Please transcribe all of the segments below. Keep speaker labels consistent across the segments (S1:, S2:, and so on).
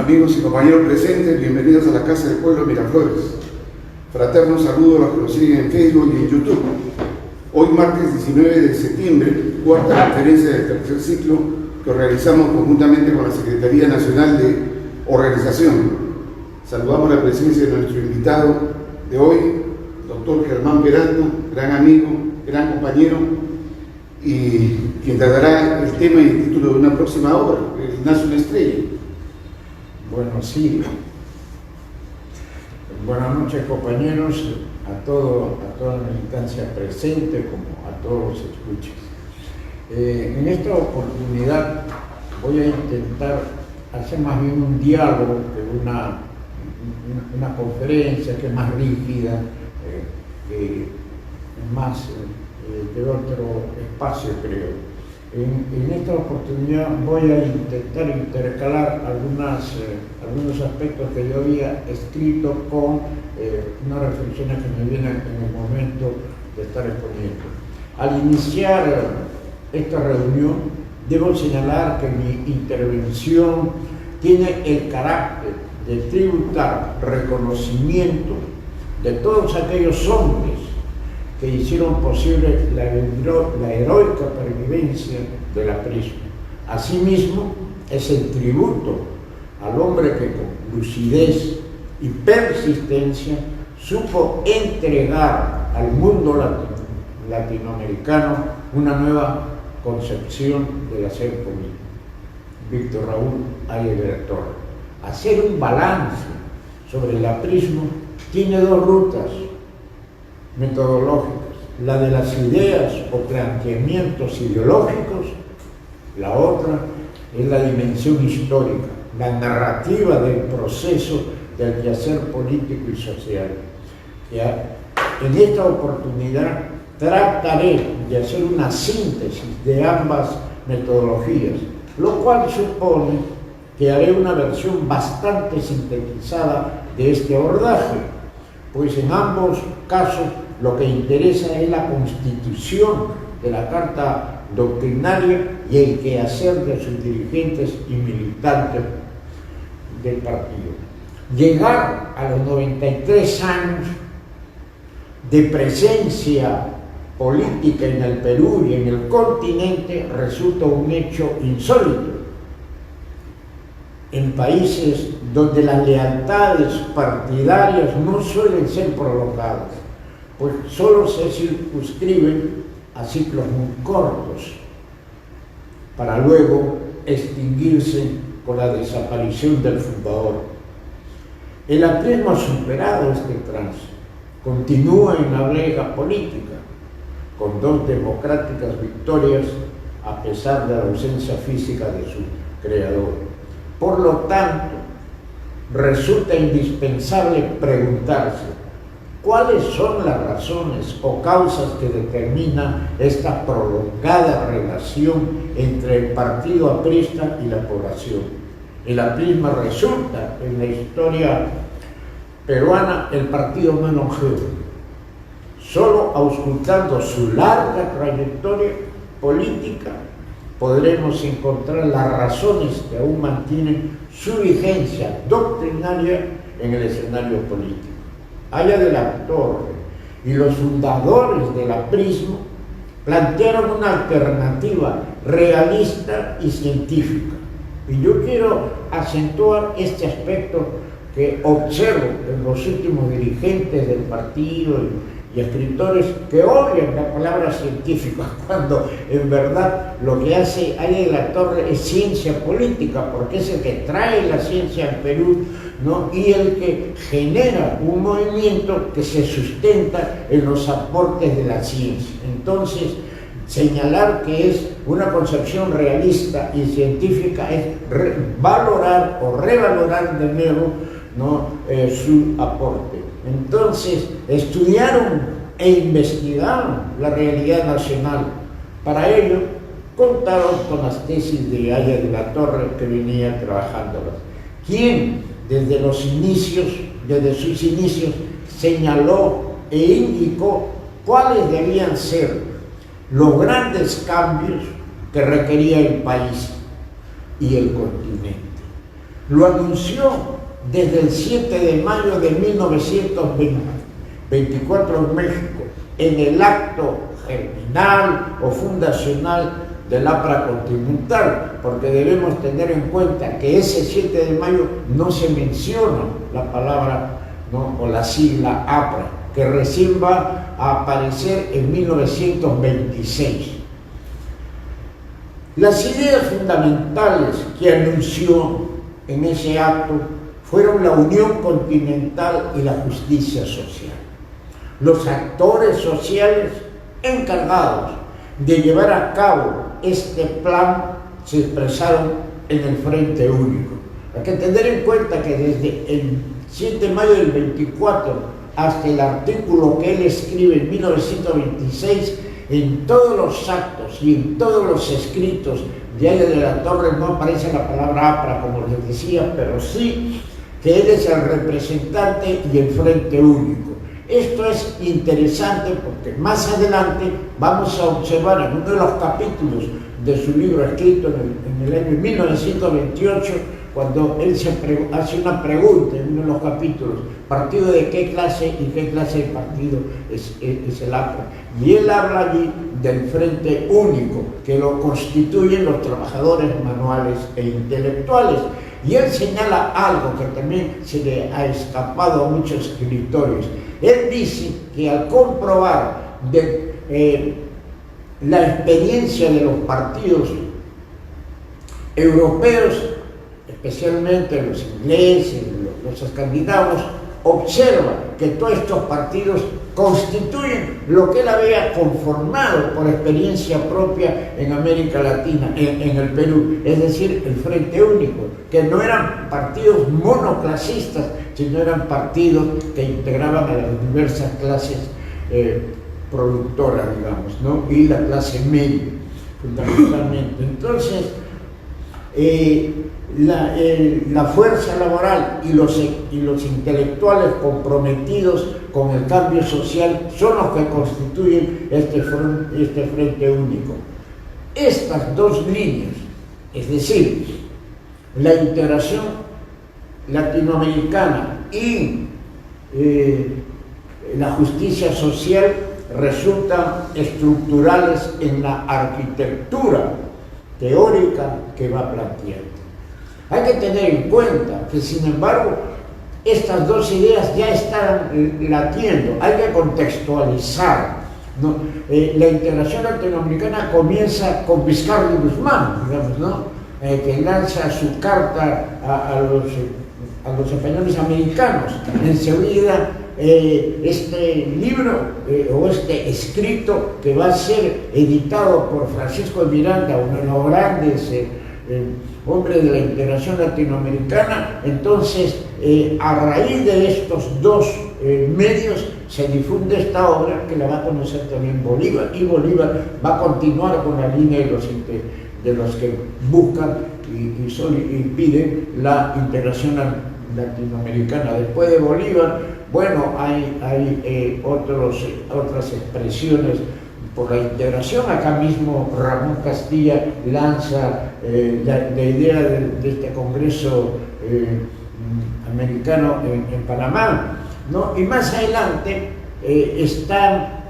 S1: Amigos y compañeros presentes, bienvenidos a la Casa del Pueblo Miraflores. Fraterno saludo a los que nos siguen en Facebook y en YouTube. Hoy, martes 19 de septiembre, cuarta conferencia del tercer ciclo que organizamos conjuntamente con la Secretaría Nacional de Organización. Saludamos la presencia de nuestro invitado de hoy, doctor Germán Peralta, gran amigo, gran compañero, y quien tratará el tema y el título de una próxima obra, Nace una estrella.
S2: Bueno, sí. Buenas noches, compañeros, a toda la militancia presente, como a todos los escuchas. En esta oportunidad voy a intentar hacer más bien un diálogo que una conferencia que es más rígida, más de otro espacio, creo. En esta oportunidad voy a intentar intercalar algunos aspectos que yo había escrito con unas reflexiones que me vienen en el momento de estar exponiendo. Al iniciar esta reunión, debo señalar que mi intervención tiene el carácter de tributar reconocimiento de todos aquellos hombres que hicieron posible la heroica pervivencia de la Prisma. Asimismo, es el tributo al hombre que con lucidez y persistencia supo entregar al mundo latinoamericano una nueva concepción del hacer político. Víctor Raúl Ayala de la Torre. Hacer un balance sobre la Prisma tiene dos rutas metodológicas, la de las ideas o planteamientos ideológicos, la otra es la dimensión histórica, la narrativa del proceso del quehacer político y social. En esta oportunidad trataré de hacer una síntesis de ambas metodologías, lo cual supone que haré una versión bastante sintetizada de este abordaje, pues en ambos casos lo que interesa es la constitución de la Carta Doctrinaria y el quehacer de sus dirigentes y militantes del partido. Llegar a los 93 años de presencia política en el Perú y en el continente resulta un hecho insólito. En países donde las lealtades partidarias no suelen ser prolongadas, pues solo se circunscriben a ciclos muy cortos, para luego extinguirse con la desaparición del fundador. El aprismo ha superado este trance, continúa en la brega política, con dos democráticas victorias a pesar de la ausencia física de su creador. Por lo tanto, resulta indispensable preguntarse cuáles son las razones o causas que determinan esta prolongada relación entre el partido aprista y la población. El aprismo resulta en la historia peruana el partido más longevo. Solo auscultando su larga trayectoria política podremos encontrar las razones que aún mantienen su vigencia doctrinaria en el escenario político. Ayala de la Torre y los fundadores del aprismo plantearon una alternativa realista y científica. Y yo quiero acentuar este aspecto que observo en los últimos dirigentes del partido y escritores que odian la palabra científica, cuando en verdad lo que hace Ayala de la Torre es ciencia política, porque es el que trae la ciencia al Perú, ¿no? Y el que genera un movimiento que se sustenta en los aportes de la ciencia. Entonces, señalar que es una concepción realista y científica es valorar o revalorar de nuevo, ¿no? Su aporte. Entonces, estudiaron e investigaron la realidad nacional. Para ello, contaron con las tesis de Ayala de la Torre, que venía trabajándolas. ¿Quién desde sus inicios señaló e indicó cuáles debían ser los grandes cambios que requería el país y el continente? lo anunció desde el 7 de mayo de 1924 en México, en el acto germinal o fundacional del APRA continental, porque debemos tener en cuenta que ese 7 de mayo no se menciona la palabra, ¿no?, o la sigla APRA, que recién va a aparecer en 1926. Las ideas fundamentales que anunció en ese acto fueron la unión continental y la justicia social. Los actores sociales encargados de llevar a cabo este plan se expresaron en el Frente Único. Hay que tener en cuenta que desde el 7 de mayo del 24 hasta el artículo que él escribe en 1926, en todos los actos y en todos los escritos de Ale de la Torre no aparece la palabra APRA, como les decía, pero sí que él es el representante y el Frente Único. Esto es interesante porque más adelante vamos a observar en uno de los capítulos de su libro escrito en el año 1928, cuando él hace una pregunta en uno de los capítulos: ¿partido de qué clase y qué clase de partido es el APRA? Y él habla allí del Frente Único, que lo constituyen los trabajadores manuales e intelectuales. Y él señala algo que también se le ha escapado a muchos escritores. Él dice que al comprobar la experiencia de los partidos europeos, especialmente los ingleses, los escandinavos, observa que todos estos partidos constituyen lo que él había conformado por experiencia propia en América Latina, en el Perú, es decir, el Frente Único, que no eran partidos monoclasistas, sino eran partidos que integraban a las diversas clases productoras, digamos, ¿no?, y la clase media, fundamentalmente. Entonces, la fuerza laboral y los intelectuales comprometidos con el cambio social son los que constituyen este Frente Único. Estas dos líneas, es decir, la integración latinoamericana y la justicia social, resultan estructurales en la arquitectura teórica que va planteando. Hay que tener en cuenta que, sin embargo, estas dos ideas ya están latiendo. Hay que contextualizar, ¿no? La integración latinoamericana comienza con Vizcarra y Guzmán, digamos, ¿no?, que lanza su carta a los españoles americanos. Enseguida, este libro o este escrito, que va a ser editado por Francisco de Miranda, uno de los grandes hombres de la integración latinoamericana. Entonces, a raíz de estos dos medios se difunde esta obra, que la va a conocer también Bolívar, y Bolívar va a continuar con la línea de los que buscan y piden la integración latinoamericana. Después de Bolívar, bueno, hay otras expresiones por la integración. Acá mismo Ramón Castilla lanza la idea de este Congreso americano en Panamá, ¿no? Y más adelante está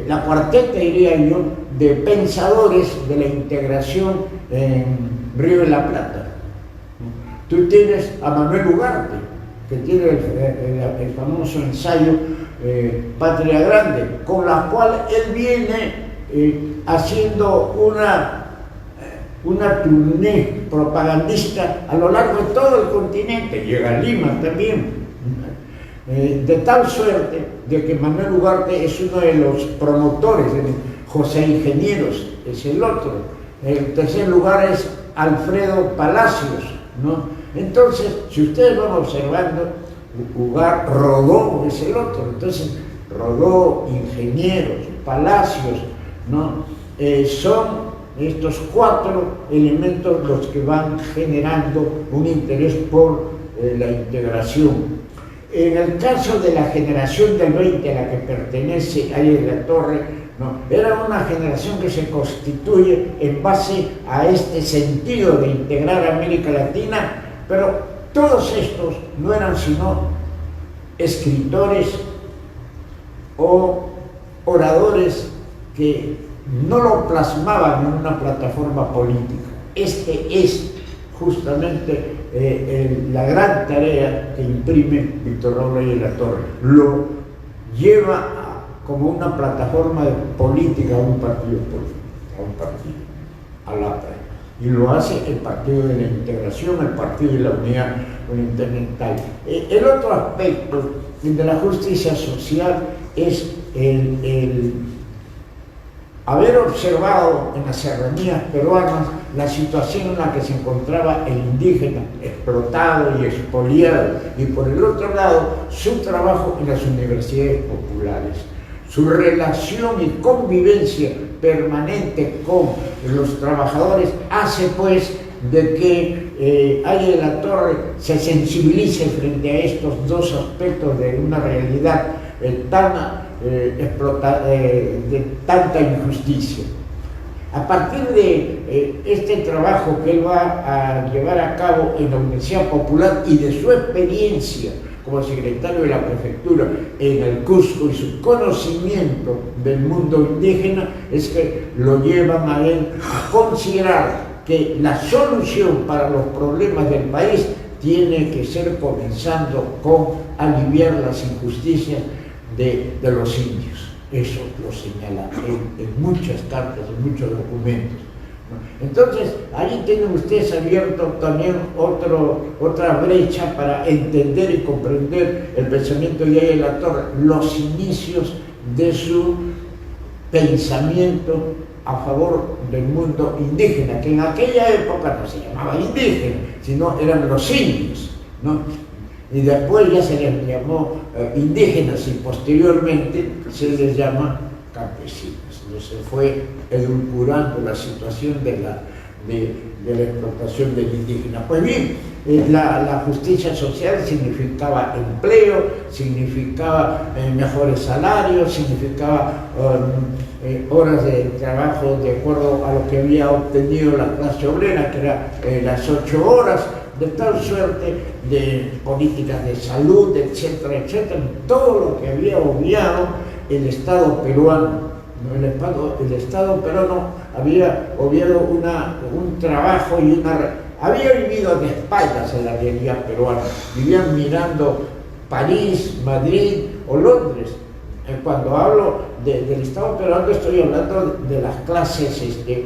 S2: la cuarteta, diría yo, de pensadores de la integración en Río de la Plata. Tú tienes a Manuel Ugarte, que tiene el famoso ensayo Patria Grande, con la cual él viene haciendo una tournée propagandista a lo largo de todo el continente. Llega a Lima también, de tal suerte de que Manuel Ugarte es uno de los promotores. José Ingenieros es el otro. El tercer lugar es Alfredo Palacios, ¿no? Entonces, si ustedes van observando, Rodó es el otro. Entonces, Rodó, Ingenieros, Palacios, ¿no? Son estos cuatro elementos los que van generando un interés por la integración. En el caso de la generación del 20 a la que pertenece Ale de la Torre, ¿no? Era una generación que se constituye en base a este sentido de integrar a América Latina, pero todos estos no eran sino escritores o oradores que no lo plasmaban en una plataforma política. Este es justamente la gran tarea que imprime Víctor Raúl Ayala de la Torre. Lo lleva como una plataforma política a un partido político, a la APRA. Y lo hace el Partido de la Integración, el Partido de la Unidad Continental. El otro aspecto de la justicia social es el haber observado en las serranías peruanas la situación en la que se encontraba el indígena explotado y expoliado, y por el otro lado su trabajo en las universidades populares, su relación y convivencia permanente con los trabajadores hace pues de que Ayala de la Torre se sensibilice frente a estos dos aspectos de una realidad de tanta injusticia. A partir de este trabajo que él va a llevar a cabo en la Universidad Popular y de su experiencia como secretario de la prefectura en el Cusco y su conocimiento del mundo indígena, es que lo llevan a él a considerar que la solución para los problemas del país tiene que ser comenzando con aliviar las injusticias de los indios. Eso lo señala en muchas cartas, en muchos documentos. Entonces, ahí tienen ustedes abierto también otra brecha para entender y comprender el pensamiento de Ayala de la Torre, los inicios de su pensamiento a favor del mundo indígena, que en aquella época no se llamaba indígena, sino eran los indios, ¿no? Y después ya se les llamó indígenas y posteriormente se les llama campesinos. Entonces fue edulcorando la situación de la explotación del indígena. Pues bien, la justicia social significaba empleo, significaba mejores salarios, significaba horas de trabajo de acuerdo a lo que había obtenido la clase obrera, que era las 8 horas, de tal suerte de políticas de salud, etcétera, etcétera, todo lo que había obviado el Estado peruano. El Estado peruano había obviado un trabajo y había vivido de espaldas en la realidad peruana. Vivían mirando París, Madrid o Londres. Cuando hablo del Estado peruano estoy hablando de las clases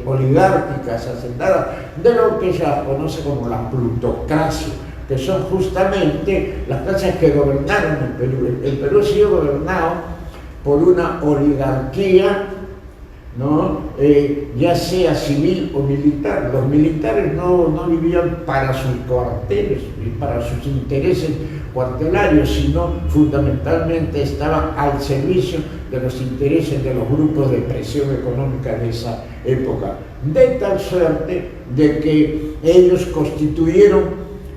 S2: oligárquicas hacendadas, de lo que se conoce como la plutocracia, que son justamente las clases que gobernaron el Perú. El Perú ha sido gobernado por una oligarquía, ¿no? Ya sea civil o militar. Los militares no vivían para sus cuarteles y para sus intereses cuartelarios, sino fundamentalmente estaban al servicio de los intereses de los grupos de presión económica de esa época, de tal suerte de que ellos constituyeron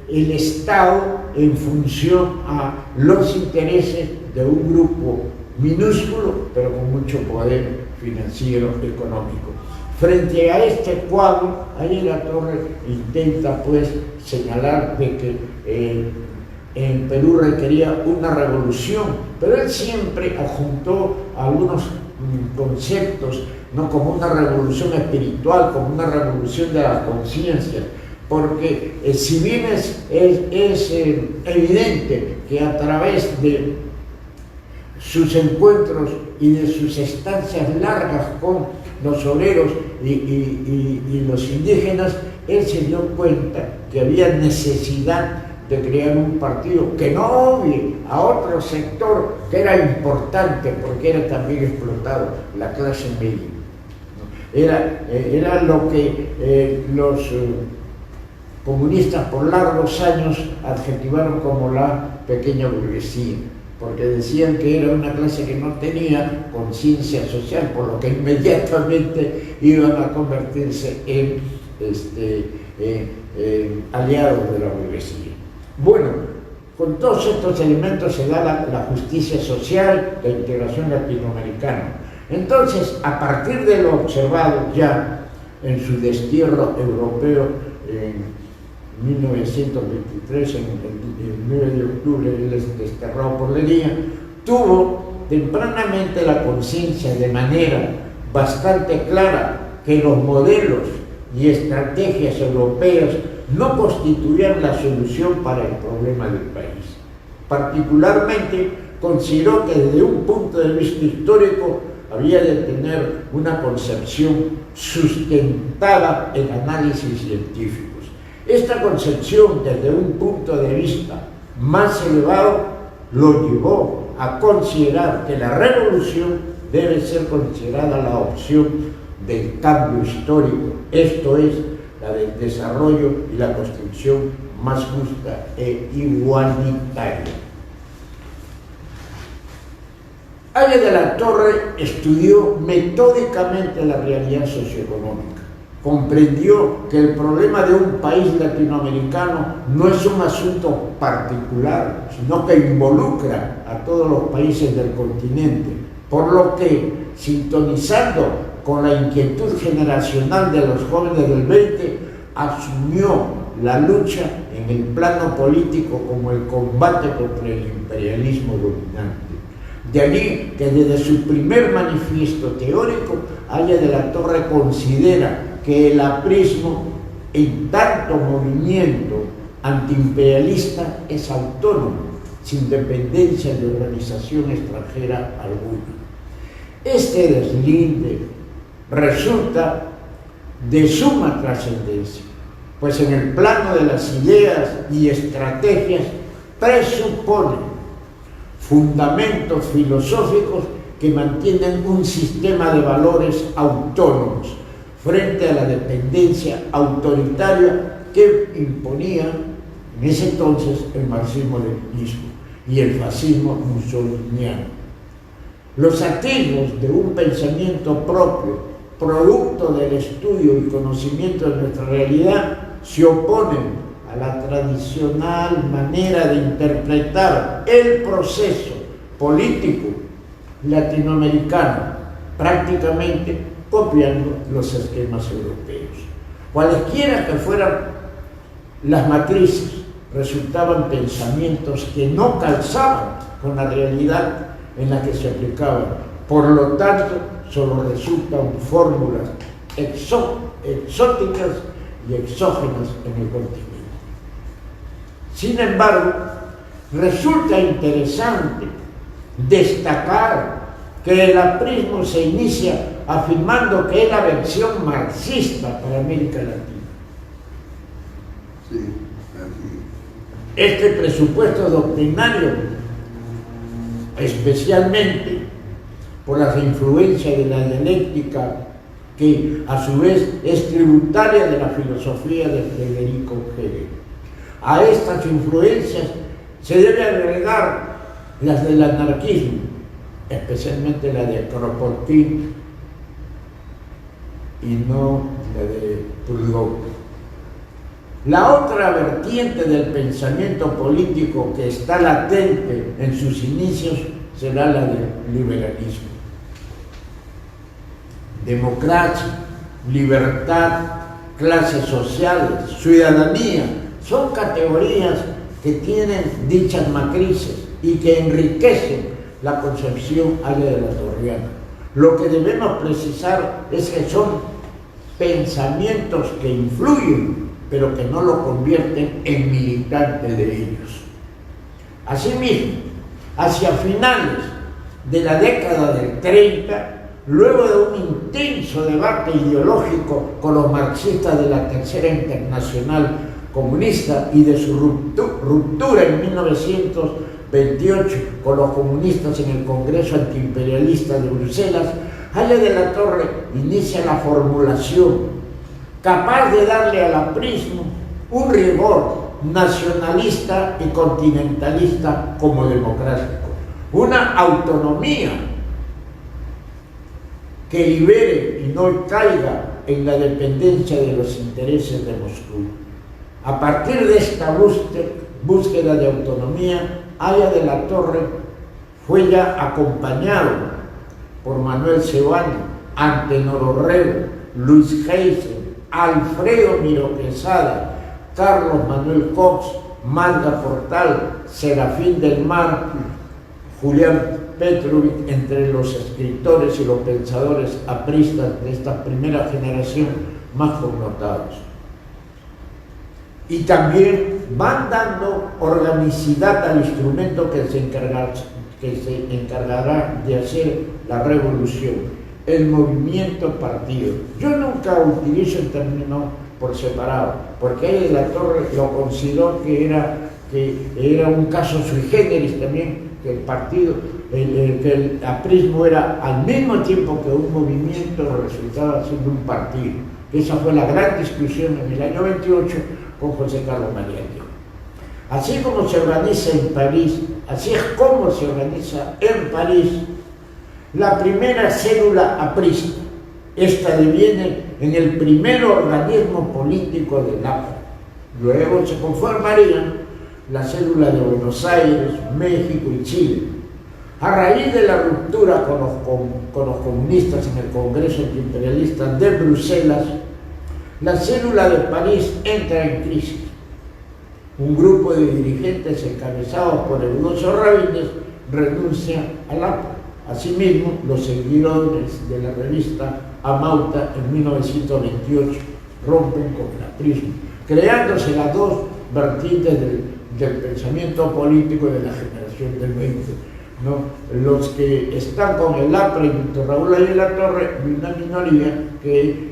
S2: el Estado en función a los intereses de un grupo minúsculo, pero con mucho poder financiero, económico. Frente a este cuadro, Ayala de la Torre intenta pues señalar de que en Perú requería una revolución, pero él siempre adjuntó algunos conceptos, no como una revolución espiritual, como una revolución de la conciencia, porque si bien es evidente que a través de sus encuentros y de sus estancias largas con los obreros y los indígenas, él se dio cuenta que había necesidad de crear un partido que no obvie a otro sector que era importante porque era también explotado, la clase media. Era lo que los comunistas por largos años adjetivaron como la pequeña burguesía, porque decían que era una clase que no tenía conciencia social, por lo que inmediatamente iban a convertirse en aliados de la burguesía. Bueno, con todos estos elementos se da la justicia social, la integración latinoamericana. Entonces, a partir de lo observado ya en su destierro europeo en 1923, en el 9 de octubre, él es desterrado por Leguía, tuvo tempranamente la conciencia de manera bastante clara que los modelos y estrategias europeas no constituían la solución para el problema del país. Particularmente, consideró que desde un punto de vista histórico había de tener una concepción sustentada en análisis científicos. Esta concepción, desde un punto de vista más elevado, lo llevó a considerar que la revolución debe ser considerada la opción del cambio histórico, esto es, la del desarrollo y la construcción más justa e igualitaria. Haya de la Torre estudió metódicamente la realidad socioeconómica. Comprendió que el problema de un país latinoamericano no es un asunto particular, sino que involucra a todos los países del continente, por lo que, sintonizando con la inquietud generacional de los jóvenes del 20, asumió la lucha en el plano político como el combate contra el imperialismo dominante. De allí que desde su primer manifiesto teórico, Haya de la Torre considera que el aprismo, en tanto movimiento antiimperialista, es autónomo, sin dependencia de organización extranjera alguna. Este deslinde resulta de suma trascendencia, pues en el plano de las ideas y estrategias presupone fundamentos filosóficos que mantienen un sistema de valores autónomos frente a la dependencia autoritaria que imponía en ese entonces el marxismo-leninismo y el fascismo mussoliniano. Los atisbos de un pensamiento propio, producto del estudio y conocimiento de nuestra realidad, se oponen a la tradicional manera de interpretar el proceso político latinoamericano, prácticamente copiando los esquemas europeos. Cualesquiera que fueran las matrices, resultaban pensamientos que no calzaban con la realidad en la que se aplicaban. Por lo tanto, solo resultan fórmulas exóticas y exógenas en el continente. Sin embargo, resulta interesante destacar que el aprismo se inicia afirmando que es la versión marxista para América Latina.
S1: Sí, aquí.
S2: Este presupuesto doctrinario, especialmente por las influencias de la dialéctica, que a su vez es tributaria de la filosofía de Federico Hegel. A estas influencias se debe agregar las del anarquismo, especialmente la de Kropotkin y no la de Proudhon. La otra vertiente del pensamiento político que está latente en sus inicios será la del liberalismo. Democracia, libertad, clases sociales, ciudadanía, son categorías que tienen dichas matrices y que enriquecen la concepción de la torriana. Lo que debemos precisar es que son pensamientos que influyen, pero que no lo convierten en militantes de ellos. Asimismo, hacia finales de la década del 30, luego de un intenso debate ideológico con los marxistas de la Tercera Internacional Comunista y de su ruptura en 1928 con los comunistas en el Congreso Antiimperialista de Bruselas, Haya de la Torre inicia la formulación capaz de darle al aprismo un rigor nacionalista y continentalista como democrático, una autonomía que libere y no caiga en la dependencia de los intereses de Moscú. A partir de esta búsqueda de autonomía, Haya de la Torre fue ya acompañado por Manuel Sebano, Antenor Orrego, Luis Heisen, Alfredo Miro Quesada, Carlos Manuel Cox, Magda Portal, Serafín del Mar, Julián Petrovic, entre los escritores y los pensadores apristas de esta primera generación más connotados. Y también van dando organicidad al instrumento que se encargará de hacer la revolución, el movimiento partido. Yo nunca utilizo el término por separado, porque ahí de la Torre lo consideró que era un caso sui generis también, que el partido, que el aprismo era al mismo tiempo que un movimiento, resultaba siendo un partido. Esa fue la gran discusión en el año 28 con José Carlos María Diego. Así como se organiza en París, así es como se organiza en París la primera célula aprista. Esta deviene en el primer organismo político del APRA. Luego se conformarían la célula de Buenos Aires, México y Chile. A raíz de la ruptura con los comunistas en el Congreso Imperialista de Bruselas, la célula de París entra en crisis. Un grupo de dirigentes encabezados por Eudosio Rabines renuncia al APRA. Asimismo, los seguidores de la revista Amauta en 1928 rompen con el aprismo, creándose las dos vertientes del pensamiento político de la generación del 20, ¿no? Los que están con el APRA y Víctor Raúl Ayala de la Torre, y una minoría que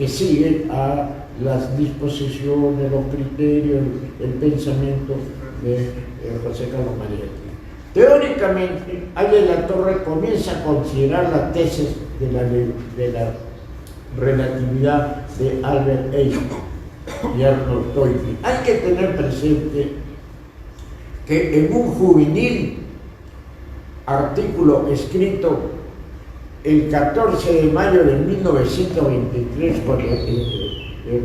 S2: sigue a las disposiciones, los criterios, el pensamiento de José Carlos María Diego. Teóricamente, Ayala de la Torre comienza a considerar la tesis de la relatividad de Albert Einstein y Arnold Toynbee. Hay que tener presente que en un juvenil artículo escrito el 14 de mayo de 1923,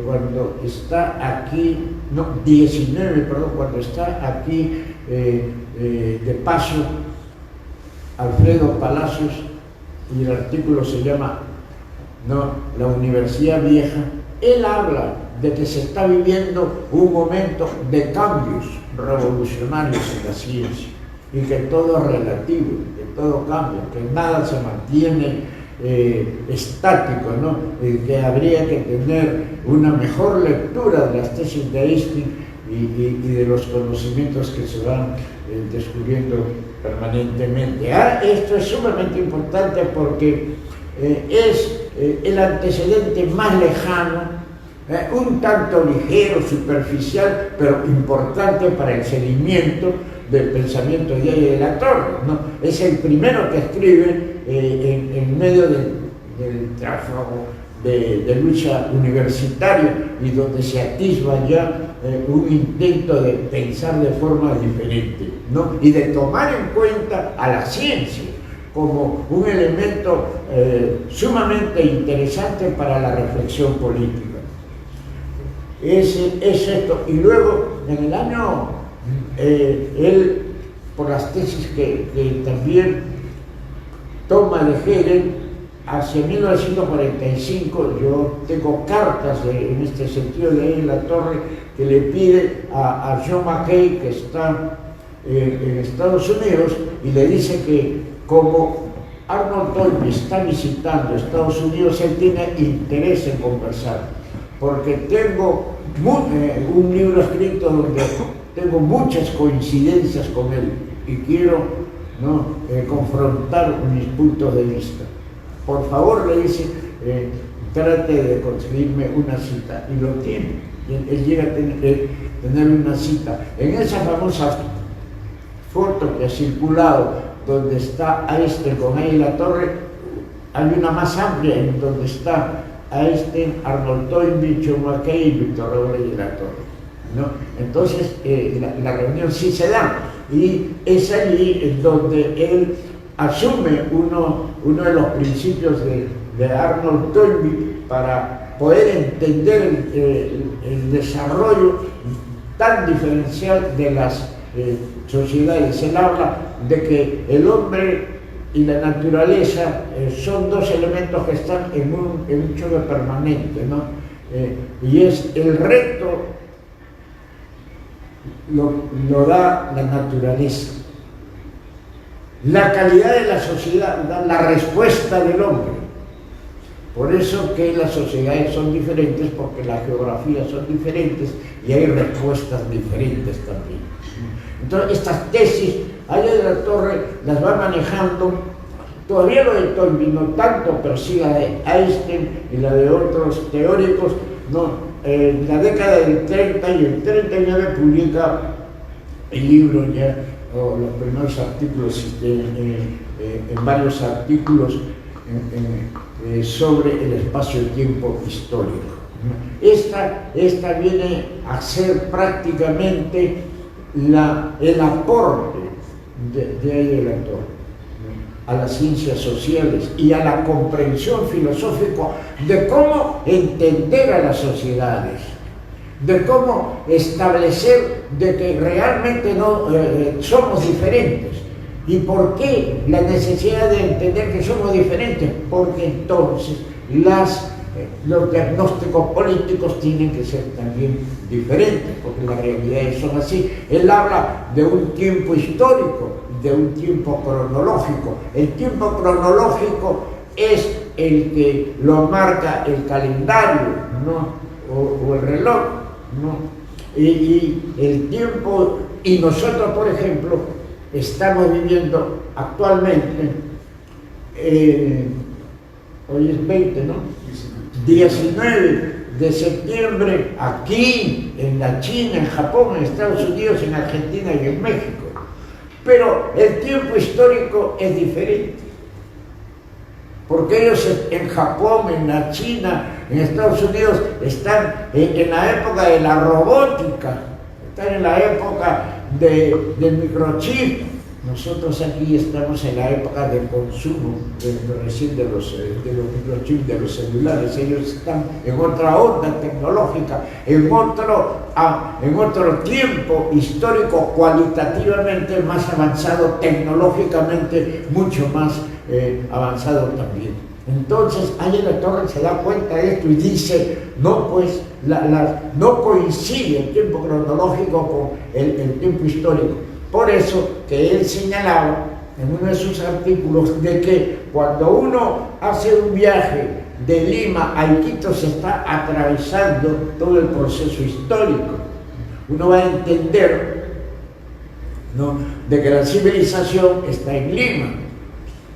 S2: cuando está aquí, no, 19, perdón, cuando está aquí de paso Alfredo Palacios, y el artículo se llama La Universidad Vieja, él habla de que se está viviendo un momento de cambios revolucionarios en la ciencia y que todo es relativo, que todo cambia, que nada se mantiene estático, ¿no? Que habría que tener una mejor lectura de las tesis de Einstein y de los conocimientos que se van descubriendo permanentemente. Esto es sumamente importante porque es el antecedente más lejano, un tanto ligero, superficial, pero importante para el seguimiento del pensamiento de Ayala de la Torre, ¿no? Es el primero que escribe en medio del tráfago de lucha universitaria y donde se atisba ya un intento de pensar de forma diferente, ¿no? Y de tomar en cuenta a la ciencia como un elemento sumamente interesante para la reflexión política. Es esto. Y luego, en el año, él, por las tesis que también toma de Hegel, hacia 1945, yo tengo cartas en este sentido de Ayala de la Torre que le pide a John McKay, que está en Estados Unidos, y le dice que como Arnold Toynbee está visitando Estados Unidos, él tiene interés en conversar, porque tengo un libro escrito donde tengo muchas coincidencias con él y quiero confrontar mis puntos de vista. Por favor, le dice, trate de conseguirme una cita, y lo tiene. Él llega a tener una cita. En esa famosa foto que ha circulado, donde está Einstein con Ayala de la Torre, hay una más amplia en donde está Einstein, Arnold Toynbee, John McKay y Víctor Raúl Ayala de la Torre, ¿no? Entonces, la reunión sí se da, y es allí en donde él asume uno de los principios de Arnold Toynbee para poder entender el desarrollo tan diferencial de las sociedades. Él habla de que el hombre y la naturaleza son dos elementos que están en un choque permanente, ¿no? Y es el reto lo da la naturaleza. La calidad de la sociedad da la respuesta del hombre. Por eso que las sociedades son diferentes, porque las geografías son diferentes y hay respuestas diferentes también. Entonces, estas tesis, Aya de la Torre las va manejando, todavía lo de Toynbee no tanto, pero sí la de Einstein y la de otros teóricos, ¿no? En la década del 30 y el 39 publica el libro ya, o los primeros artículos, en varios artículos sobre el espacio-tiempo histórico. Esta viene a ser prácticamente el aporte de Aya de la Torre a las ciencias sociales y a la comprensión filosófica de cómo entender a las sociedades, de cómo establecer de que realmente no somos diferentes. ¿Y por qué la necesidad de entender que somos diferentes? Porque entonces los diagnósticos políticos tienen que ser también diferentes, porque las realidades son así. Él habla de un tiempo histórico, de un tiempo cronológico. El tiempo cronológico es el que lo marca el calendario, ¿no? o el reloj, ¿no? Y el tiempo, y nosotros, por ejemplo, estamos viviendo actualmente, hoy es 20, ¿no? 19 de septiembre, aquí, en la China, en Japón, en Estados Unidos, en Argentina y en México. Pero el tiempo histórico es diferente, porque ellos en Japón, en la China, en Estados Unidos, están en la época de la robótica, están en la época del microchip. Nosotros aquí estamos en la época del consumo recién de los microchips, de los celulares. Ellos están en otra onda tecnológica, en otro tiempo histórico, cualitativamente más avanzado, tecnológicamente mucho más avanzado también. Entonces, Aya de la Torre se da cuenta de esto y dice, no, pues, no coincide el tiempo cronológico con el tiempo histórico. Por eso que él señalaba en uno de sus artículos de que cuando uno hace un viaje de Lima a Iquitos se está atravesando todo el proceso histórico. Uno va a entender, ¿no?, de que la civilización está en Lima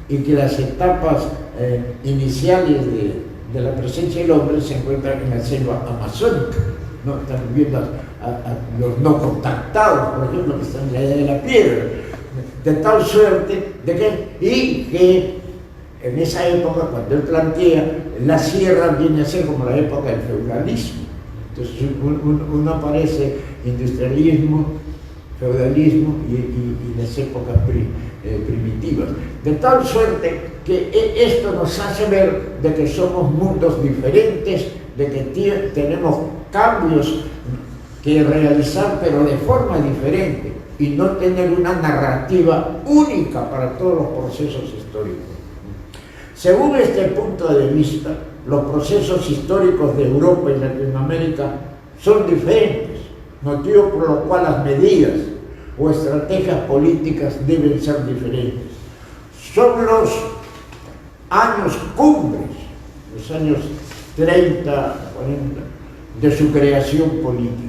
S2: y que las etapas iniciales de la presencia del hombre se encuentran en la selva amazónica, ¿no? Están viviendo a los no contactados, por ejemplo, que están en la edad de la piedra, de tal suerte de que en esa época, cuando él plantea, la sierra viene a ser como la época del feudalismo. Entonces uno aparece industrialismo, feudalismo y las épocas primitivas, de tal suerte que esto nos hace ver de que somos mundos diferentes, de que tenemos cambios que realizar, pero de forma diferente, y no tener una narrativa única para todos los procesos históricos. Según este punto de vista, los procesos históricos de Europa y Latinoamérica son diferentes, motivo por lo cual las medidas o estrategias políticas deben ser diferentes. Son los años cumbres, los años 30, 40, de su creación política.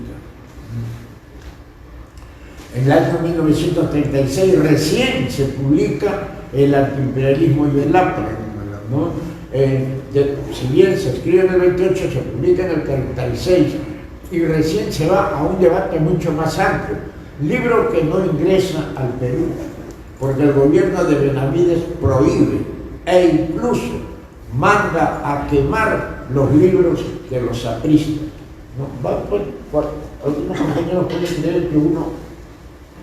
S2: En el año 1936 recién se publica el antiimperialismo y el APRA, ¿no? Si bien se escribe en el 28, se publica en el 36 y recién se va a un debate mucho más amplio. Libro que no ingresa al Perú, porque el gobierno de Benavides prohíbe e incluso manda a quemar los libros de los apristas, ¿no? Algunos compañeros pueden creer que uno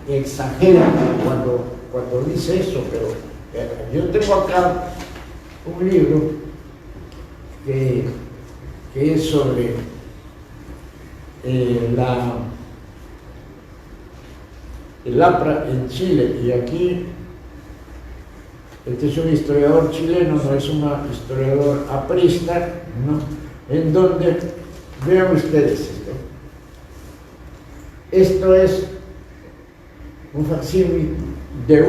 S2: exagera cuando dice eso, pero yo tengo acá un libro que es sobre el APRA en Chile, y aquí Este es un historiador chileno, no es un historiador aprista, ¿no? En donde, vean ustedes esto es un facsímil de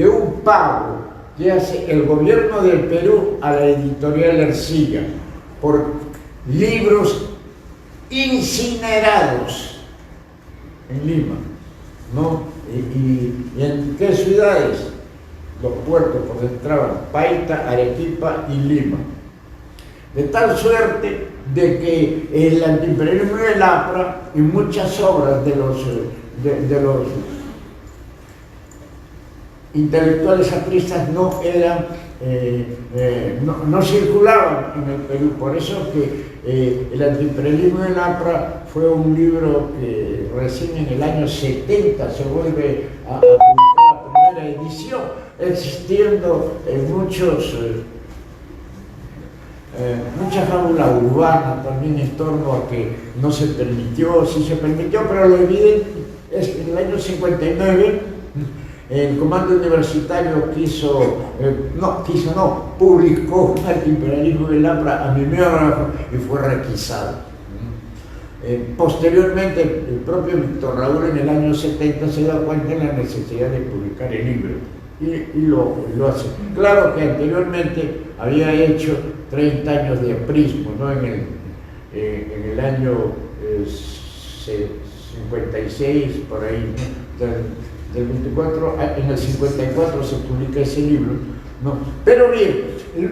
S2: un pago que hace el gobierno del Perú a la editorial Ercilla por libros incinerados en Lima, ¿no? ¿Y en qué ciudades? Los puertos por donde entraban Paita, Arequipa y Lima. De tal suerte de que el antiimperialismo del APRA y muchas obras de los intelectuales apristas no eran, no circulaban en el Perú. Por eso que el antiimperialismo del APRA fue un libro que recién en el año 70 se vuelve a publicar la primera edición, existiendo mucha fábula urbana también en torno a que no se permitió, sí se permitió, pero lo evidente es que en el año 59 el comando universitario publicó un antiimperialismo del APRA a mimeógrafo y fue requisado. Posteriormente, el propio Víctor Raúl en el año 70 se da cuenta de la necesidad de publicar el libro y lo hace. Claro que anteriormente había hecho 30 años de aprismo, ¿no? En el año 56, por ahí, ¿no? Del 24, en el 54 se publica ese libro, ¿no? Pero bien,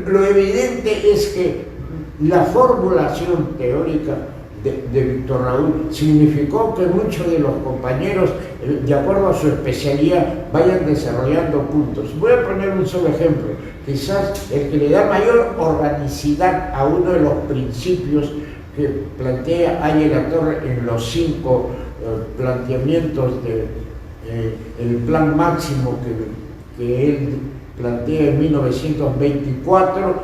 S2: lo evidente es que la formulación teórica de Víctor Raúl significó que muchos de los compañeros, de acuerdo a su especialidad, vayan desarrollando puntos. Voy a poner un solo ejemplo, quizás el que le da mayor organicidad a uno de los principios que plantea Aye Latorre en los 5 planteamientos el plan máximo que él plantea en 1924,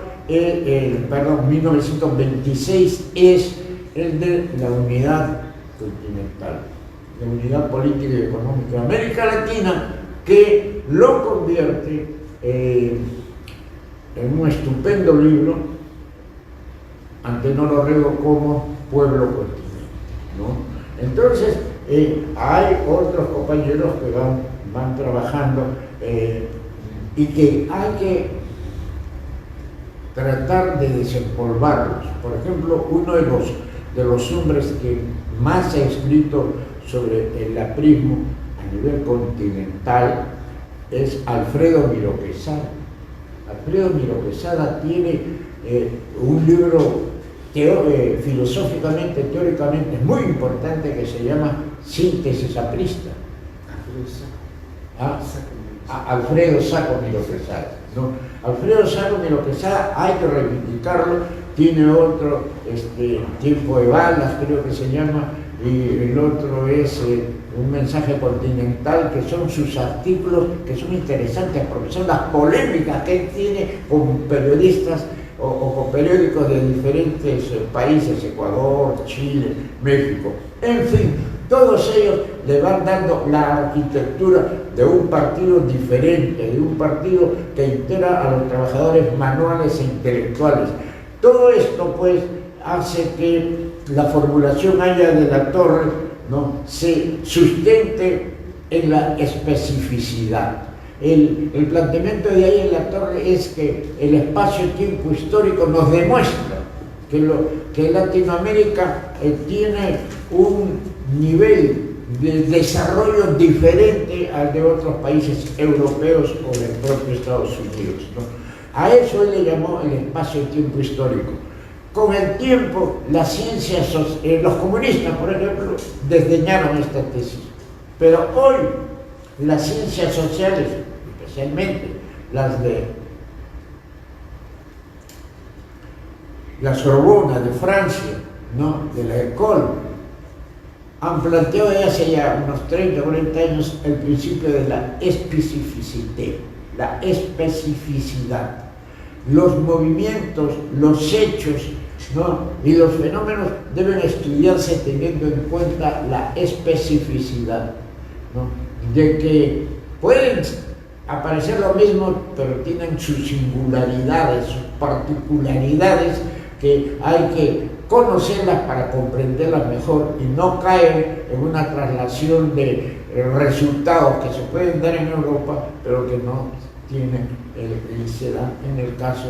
S2: 1926, es el de la unidad continental, la unidad política y económica de América Latina, que lo convierte en un estupendo libro, Antenor Orrego como Pueblo Continente, ¿no? Entonces, hay otros compañeros que van trabajando y que hay que tratar de desempolvarlos. Por ejemplo, uno de los hombres que más ha escrito sobre el aprismo a nivel continental es Alfredo Miró Quesada. Alfredo Miró Quesada tiene un libro filosóficamente, teóricamente muy importante que se llama Síntesis aprista. Alfredo Saco Miró Quesada, ¿no? Alfredo Saco Miró Quesada hay que reivindicarlo, tiene otro, Tiempo de Balas creo que se llama, y el otro es Un mensaje continental, que son sus artículos que son interesantes porque son las polémicas que él tiene con periodistas o con periódicos de diferentes países, Ecuador, Chile, México, en fin, todos ellos le van dando la arquitectura de un partido diferente, de un partido que integra a los trabajadores manuales e intelectuales. Todo esto pues hace que la formulación de Latorre, ¿no?, se sustente en la especificidad. El planteamiento de Aye Latorre es que el espacio-tiempo histórico nos demuestra que Latinoamérica tiene un nivel de desarrollo diferente al de otros países europeos o del propio Estados Unidos, ¿no? A eso él le llamó el espacio-tiempo histórico. Con el tiempo, las ciencias, los comunistas, por ejemplo, desdeñaron esta tesis. Pero hoy, las ciencias sociales, especialmente las de la Sorbona de Francia, ¿no?, de la École, han planteado desde hace ya unos 30 o 40 años el principio de la especificité, la especificidad. Los movimientos, los hechos, ¿no?, y los fenómenos deben estudiarse teniendo en cuenta la especificidad, ¿no?, de que pueden aparecer lo mismo, pero tienen sus singularidades, sus particularidades, que hay que conocerlas para comprenderlas mejor y no caer en una traslación de resultados que se pueden dar en Europa, pero que no tienen, se dan en el caso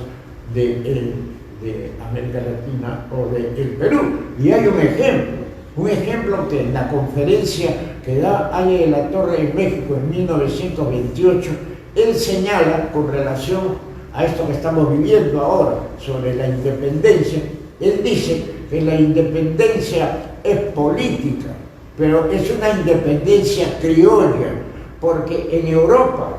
S2: de América Latina o de el Perú. Y hay un ejemplo que en la conferencia que da Aye de la Torre en México en 1928, él señala con relación a esto que estamos viviendo ahora sobre la independencia. Él dice que la independencia es política, pero es una independencia criolla, porque en Europa,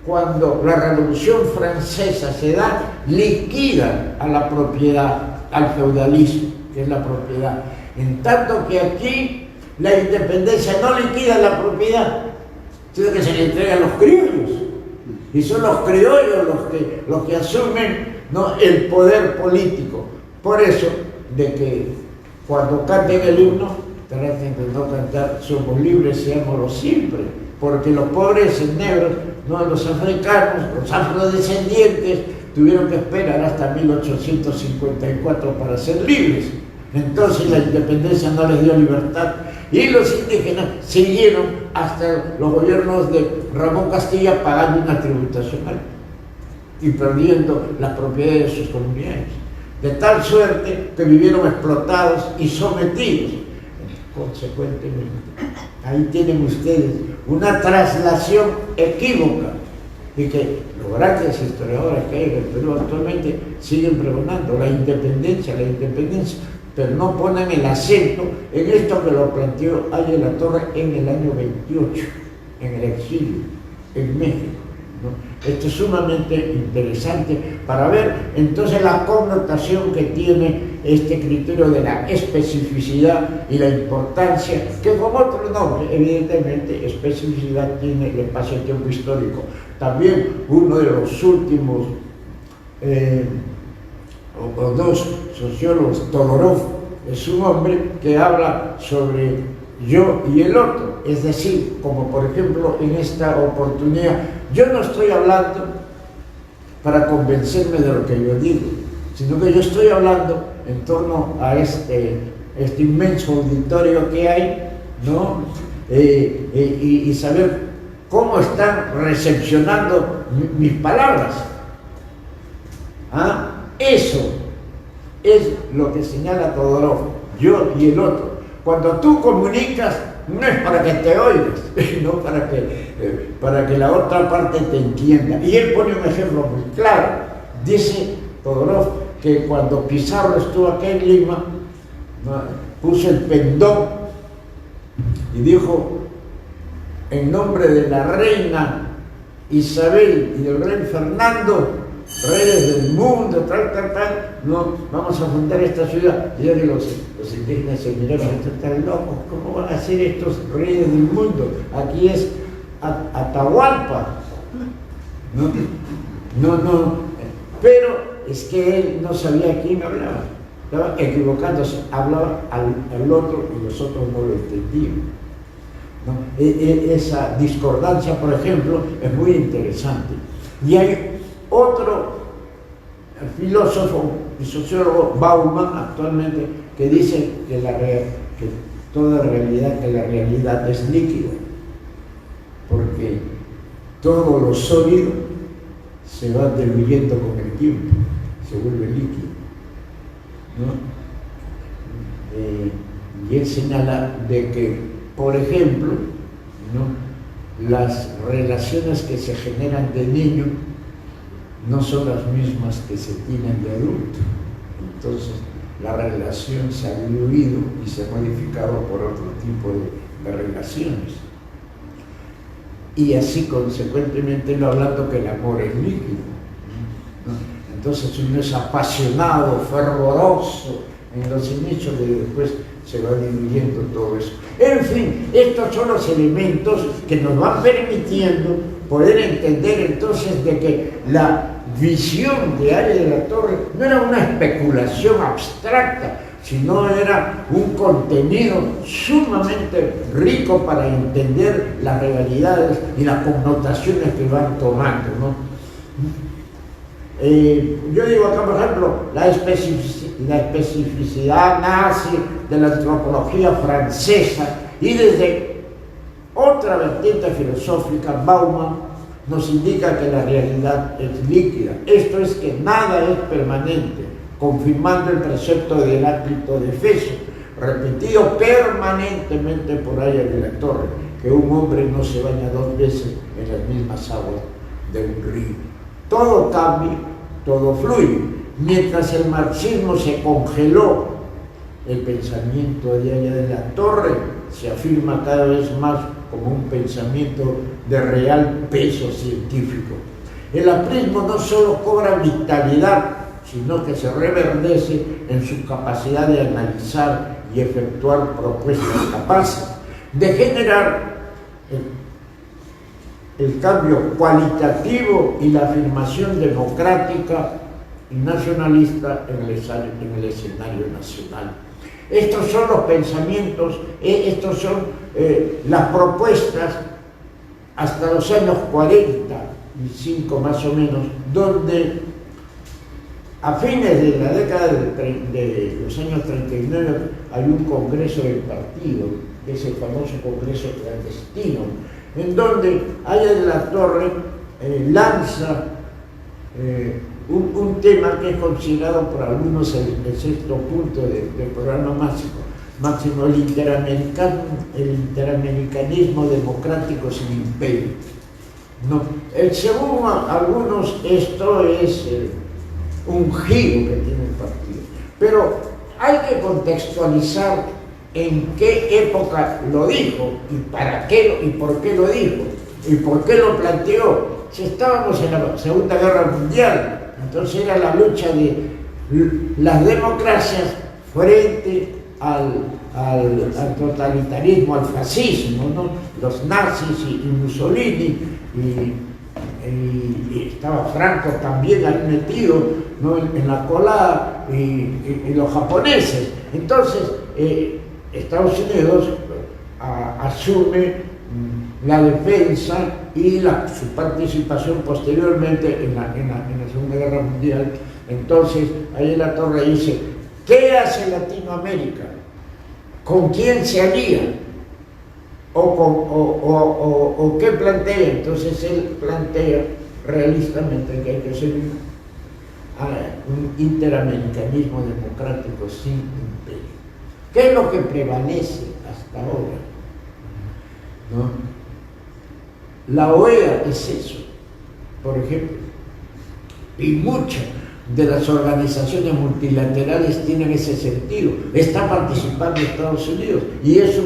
S2: cuando la Revolución Francesa se da, liquida a la propiedad, al feudalismo, que es la propiedad. En tanto que aquí la independencia no liquida la propiedad, sino que se le entrega a los criollos. Y son los criollos los que asumen, ¿no?, el poder político. Por eso, de que cuando canten el himno, traten de no cantar "somos libres, seámoslo siempre", porque los pobres negros, ¿no?, los africanos, los afrodescendientes, tuvieron que esperar hasta 1854 para ser libres. Entonces la independencia no les dio libertad y los indígenas siguieron hasta los gobiernos de Ramón Castilla pagando una tributación alta y perdiendo las propiedades de sus comunidades, de tal suerte que vivieron explotados y sometidos. Consecuentemente, ahí tienen ustedes una traslación equívoca y que los grandes historiadores que hay en el Perú actualmente siguen pregonando la independencia, pero no ponen el acento en esto que lo planteó Aye de la Torre en el año 28, en el exilio, en México, ¿no? Esto es sumamente interesante para ver entonces la connotación que tiene este criterio de la especificidad y la importancia, que como otro nombre, evidentemente, especificidad tiene el espacio-tiempo histórico. También uno de los últimos o dos sociólogos, Todorov es un hombre que habla sobre yo y el otro, es decir, como por ejemplo en esta oportunidad, yo no estoy hablando para convencerme de lo que yo digo, sino que yo estoy hablando en torno a este inmenso auditorio que hay, ¿no? Y saber cómo están recepcionando mis palabras. ¿Ah? Eso es lo que señala Todorov, yo y el otro. Cuando tú comunicas, no es para que te oigas, no para que la otra parte te entienda. Y él pone un ejemplo muy claro. Dice Todorov que cuando Pizarro estuvo aquí en Lima, ¿no?, puso el pendón y dijo: en nombre de la reina Isabel y del rey Fernando, reyes del mundo, tal, no, vamos a fundar esta ciudad. Y ya que los indígenas se miraron, están locos, ¿cómo van a ser estos reyes del mundo? Aquí es Atahualpa. No, pero es que él no sabía a quién hablaba, estaba equivocándose, hablaba al otro y los otros no lo entendían, ¿no? Esa discordancia, por ejemplo, es muy interesante. Y hay otro filósofo y sociólogo, Bauman, actualmente, que dice que la realidad es líquida, porque todo lo sólido se va diluyendo con el tiempo, se vuelve líquido, ¿no? Y él señala de que, por ejemplo, ¿no?, las relaciones que se generan de niño no son las mismas que se tienen de adulto. Entonces, la relación se ha diluido y se ha modificado por otro tipo de relaciones. Y así, consecuentemente, no hablando que el amor es líquido, ¿no? Entonces, uno es apasionado, fervoroso en los inicios, y después se va diluyendo todo eso. En fin, estos son los elementos que nos van permitiendo poder entender entonces de que la visión de Aye de la Torre no era una especulación abstracta, sino era un contenido sumamente rico para entender las realidades y las connotaciones que van tomando, ¿no? Yo digo acá, por ejemplo, la especificidad nazi de la antropología francesa, y desde otra vertiente filosófica, Bauman nos indica que la realidad es líquida. Esto es que nada es permanente, confirmando el precepto de Heráclito de Éfeso, repetido permanentemente por ahí en la torre, que un hombre no se baña 2 veces en las mismas aguas de un río. Todo cambia, todo fluye. Mientras el marxismo se congeló, el pensamiento de allá de la torre se afirma cada vez más como un pensamiento de real peso científico. El aprismo no solo cobra vitalidad, sino que se reverdece en su capacidad de analizar y efectuar propuestas capaces de generar el cambio cualitativo y la afirmación democrática y nacionalista en el escenario nacional. Estos son los pensamientos, estos son las propuestas hasta los años 45 más o menos, donde a fines de la década de los años 39 hay un congreso del partido, que es el famoso congreso clandestino, en donde Aya de la Torre lanza un tema que es considerado por algunos el 6º punto del programa máximo, el interamericanismo democrático sin imperio, ¿no? Según algunos, esto es un giro que tiene el partido, pero hay que contextualizar en qué época lo dijo y para qué y por qué lo dijo y por qué lo planteó. Si estábamos en la Segunda Guerra Mundial, entonces era la lucha de las democracias frente al totalitarismo, al fascismo, ¿no? Los nazis y Mussolini, y estaba Franco también ahí metido, ¿no? en la colada, y los japoneses. Entonces Estados Unidos asume la defensa y su participación posteriormente en la Segunda Guerra Mundial. Entonces ahí la Torre dice: ¿qué hace Latinoamérica? ¿Con quién se alía? ¿O qué plantea? Entonces él plantea realistamente que hay que hacer un interamericanismo democrático sin imperio. ¿Qué es lo que prevalece hasta ahora? ¿No? La OEA es eso, por ejemplo, y muchas de las organizaciones multilaterales tienen ese sentido. Está participando Estados Unidos y eso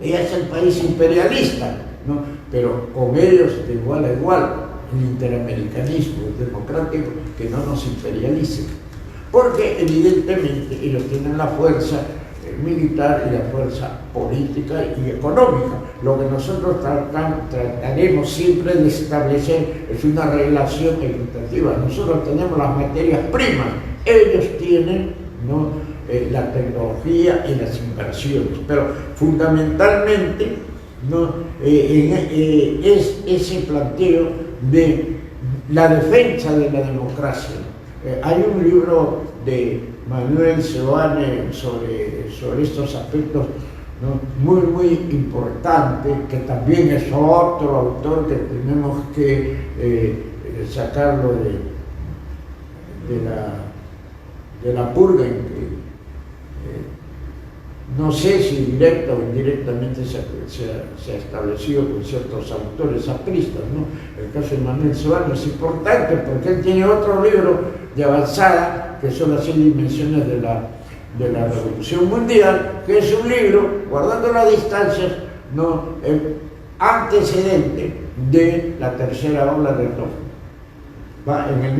S2: es el país imperialista, ¿no? Pero con ellos de igual a igual, el interamericanismo democrático, que no nos imperialicen, porque evidentemente ellos tienen la fuerza militar y la fuerza política y económica. Lo que nosotros trataremos siempre de establecer es una relación equitativa. Nosotros tenemos las materias primas, ellos tienen, ¿no?, la tecnología y las inversiones, pero fundamentalmente, ¿no?, es ese planteo de la defensa de la democracia. Hay un libro de Manuel Seoane sobre estos aspectos, ¿no?, muy importante, que también es otro autor que tenemos que sacarlo de la purga, en que no sé si directa o indirectamente se ha establecido con ciertos autores apristas, ¿no? El caso de Manuel Seoane es importante porque él tiene otro libro de avanzada, que son las 6 dimensiones de la Revolución Mundial, que es un libro, guardando las distancias, ¿no?, antecedente de la tercera ola de Toffler. Va en el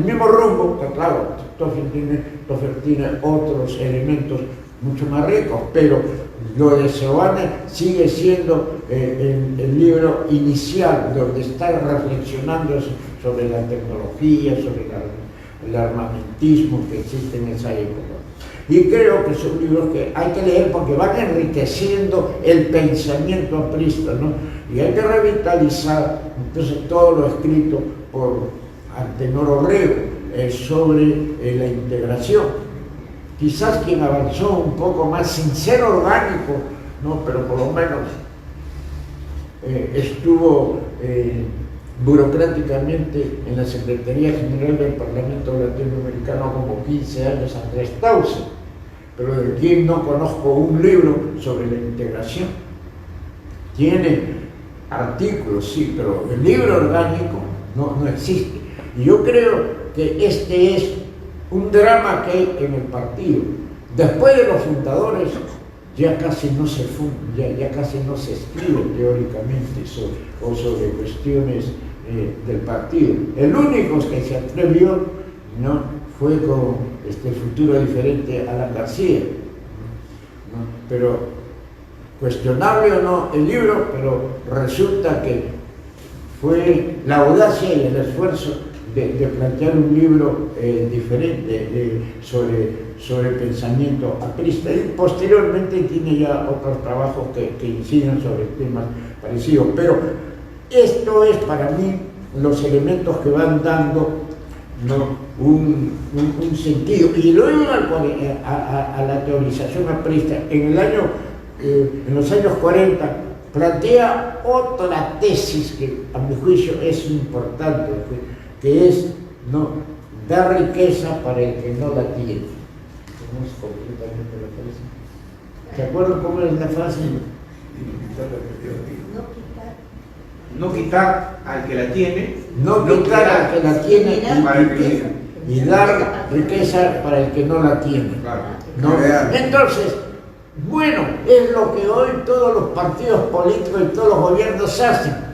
S2: mismo rumbo, que claro, Toffler tiene otros elementos mucho más ricos, pero lo de Seoane sigue siendo el libro inicial, donde está reflexionando sobre la tecnología, sobre el armamentismo que existe en esa época. Y creo que son libros que hay que leer porque van enriqueciendo el pensamiento aprista, ¿no? Y hay que revitalizar entonces todo lo escrito por Antenor Orrego sobre la integración. Quizás quien avanzó un poco más sin ser orgánico, ¿no? Pero por lo menos estuvo burocráticamente en la Secretaría General del Parlamento Latinoamericano como 15 años, Andrés Tauce, pero de quien no conozco un libro sobre la integración. Tiene artículos, sí, pero el libro orgánico no existe. Y yo creo que este es un drama que hay en el partido. Después de los fundadores, ya casi no se ya casi no se escribe teóricamente sobre cuestiones del partido. El único que se atrevió, ¿no?, fue con Futuro Diferente, Alan García, ¿no? Pero cuestionable o no el libro, pero resulta que fue la audacia y el esfuerzo de plantear un libro diferente sobre el pensamiento aprista. Y posteriormente tiene ya otros trabajos que inciden sobre temas parecidos. Pero esto es para mí los elementos que van dando, ¿no?, un sentido. Y luego a la teorización aprista, en los años 40, plantea otra tesis que a mi juicio es importante, que es, ¿no?, dar riqueza para el que no la tiene. ¿Cómo es completamente la frase? ¿Se acuerdan cómo es la frase?
S3: No quitar al que la tiene.
S2: No quitar al que la tiene y dar riqueza para el que no la tiene. ¿No? Entonces, bueno, es lo que hoy todos los partidos políticos y todos los gobiernos hacen.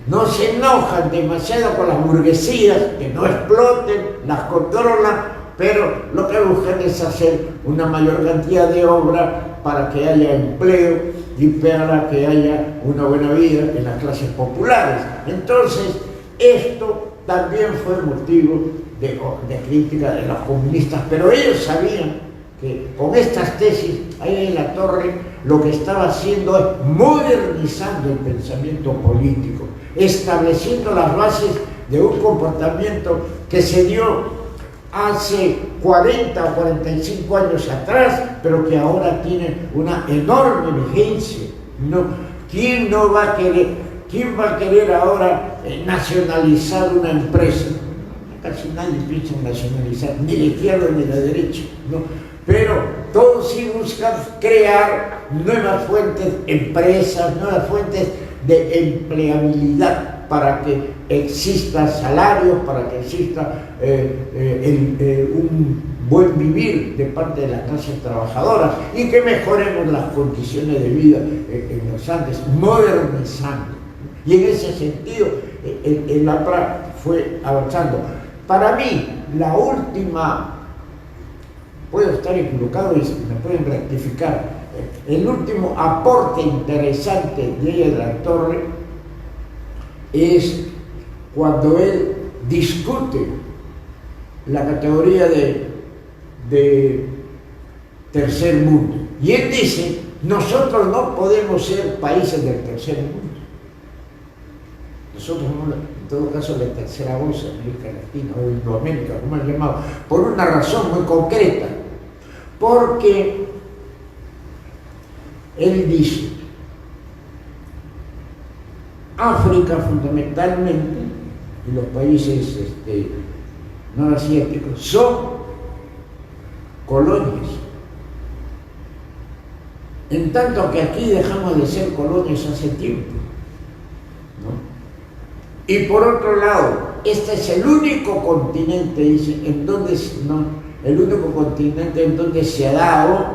S2: No se enojan demasiado con las burguesías, que no exploten, las controlan, pero lo que buscan es hacer una mayor cantidad de obra para que haya empleo y para que haya una buena vida en las clases populares. Entonces, esto también fue motivo de crítica de los comunistas, pero ellos sabían que con estas tesis, ahí en la Torre, lo que estaba haciendo es modernizando el pensamiento político, estableciendo las bases de un comportamiento que se dio hace 40 o 45 años atrás, pero que ahora tiene una enorme vigencia, ¿no? ¿Quién va a querer ahora nacionalizar una empresa? Casi nadie piensa en nacionalizar, ni la izquierda ni la derecha, ¿no? Pero todos sí buscan crear nuevas fuentes, empresas, nuevas fuentes de empleabilidad para que exista salarios, para que exista un buen vivir de parte de las clases trabajadoras y que mejoremos las condiciones de vida en los Andes, modernizando. Y en ese sentido, el APRA fue avanzando. Para mí, la última, puedo estar equivocado y me pueden rectificar, el último aporte interesante de ella de la Torre es cuando él discute la categoría de tercer mundo. Y él dice, nosotros no podemos ser países del tercer mundo. Nosotros somos, en todo caso, la tercera bolsa de América Latina o Indoamérica, como han llamado, por una razón muy concreta. Porque él dice, África fundamentalmente, y los países no asiáticos, son colonias. En tanto que aquí dejamos de ser colonias hace tiempo, ¿no? Y por otro lado, este es el único continente, dice, en donde el único continente en donde se ha dado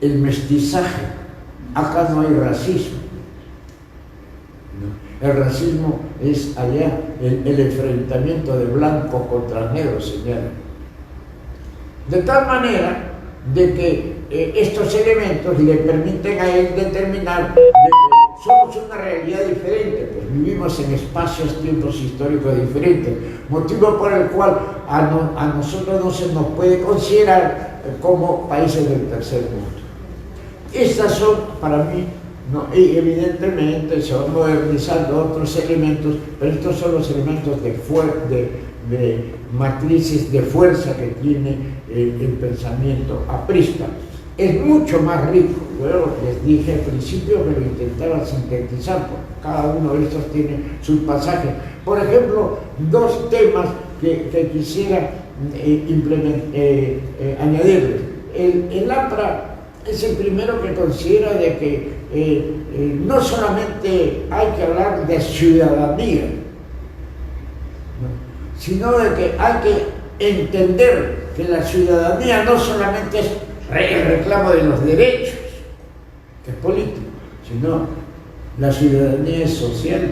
S2: el mestizaje. Acá no hay racismo. ¿No? El racismo es allá el enfrentamiento de blancos contra negros, señala. De tal manera de que estos elementos le permiten a él determinar somos una realidad diferente, pues vivimos en espacios, tiempos históricos diferentes, motivo por el cual a nosotros no se nos puede considerar como países del tercer mundo. Estas son, para mí, no, y evidentemente se van modernizando otros elementos, pero estos son los elementos de matrices de fuerza que tiene el pensamiento aprista. Es mucho más rico, luego les dije al principio que lo intentaba sintetizar, porque cada uno de estos tiene sus pasajes. Por ejemplo, dos temas que quisiera añadirles. El APRA es el primero que considera de que no solamente hay que hablar de ciudadanía, ¿no?, sino de que hay que entender que la ciudadanía no solamente es el reclamo de los derechos, que es político, sino la ciudadanía es social,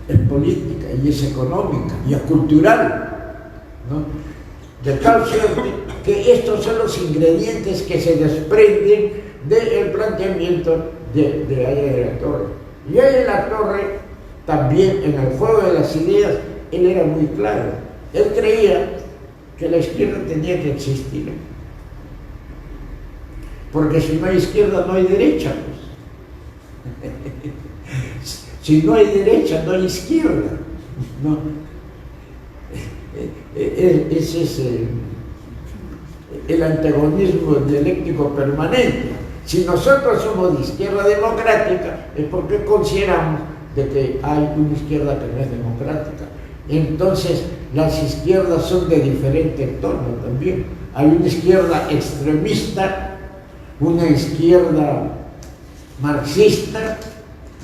S2: es política y es económica y es cultural, ¿no? De tal suerte que estos son los ingredientes que se desprenden del planteamiento de Aya de la Torre. Y Aya de la Torre también en el juego de las ideas, él era muy claro. Él creía que la izquierda tenía que existir, porque si no hay izquierda no hay derecha, pues. Si no hay derecha no hay izquierda, ¿no? Ese es el antagonismo dialéctico permanente. Si nosotros somos de izquierda democrática es porque consideramos de que hay una izquierda que no es democrática. Entonces las izquierdas son de diferente tono también. Hay una izquierda extremista, una izquierda marxista,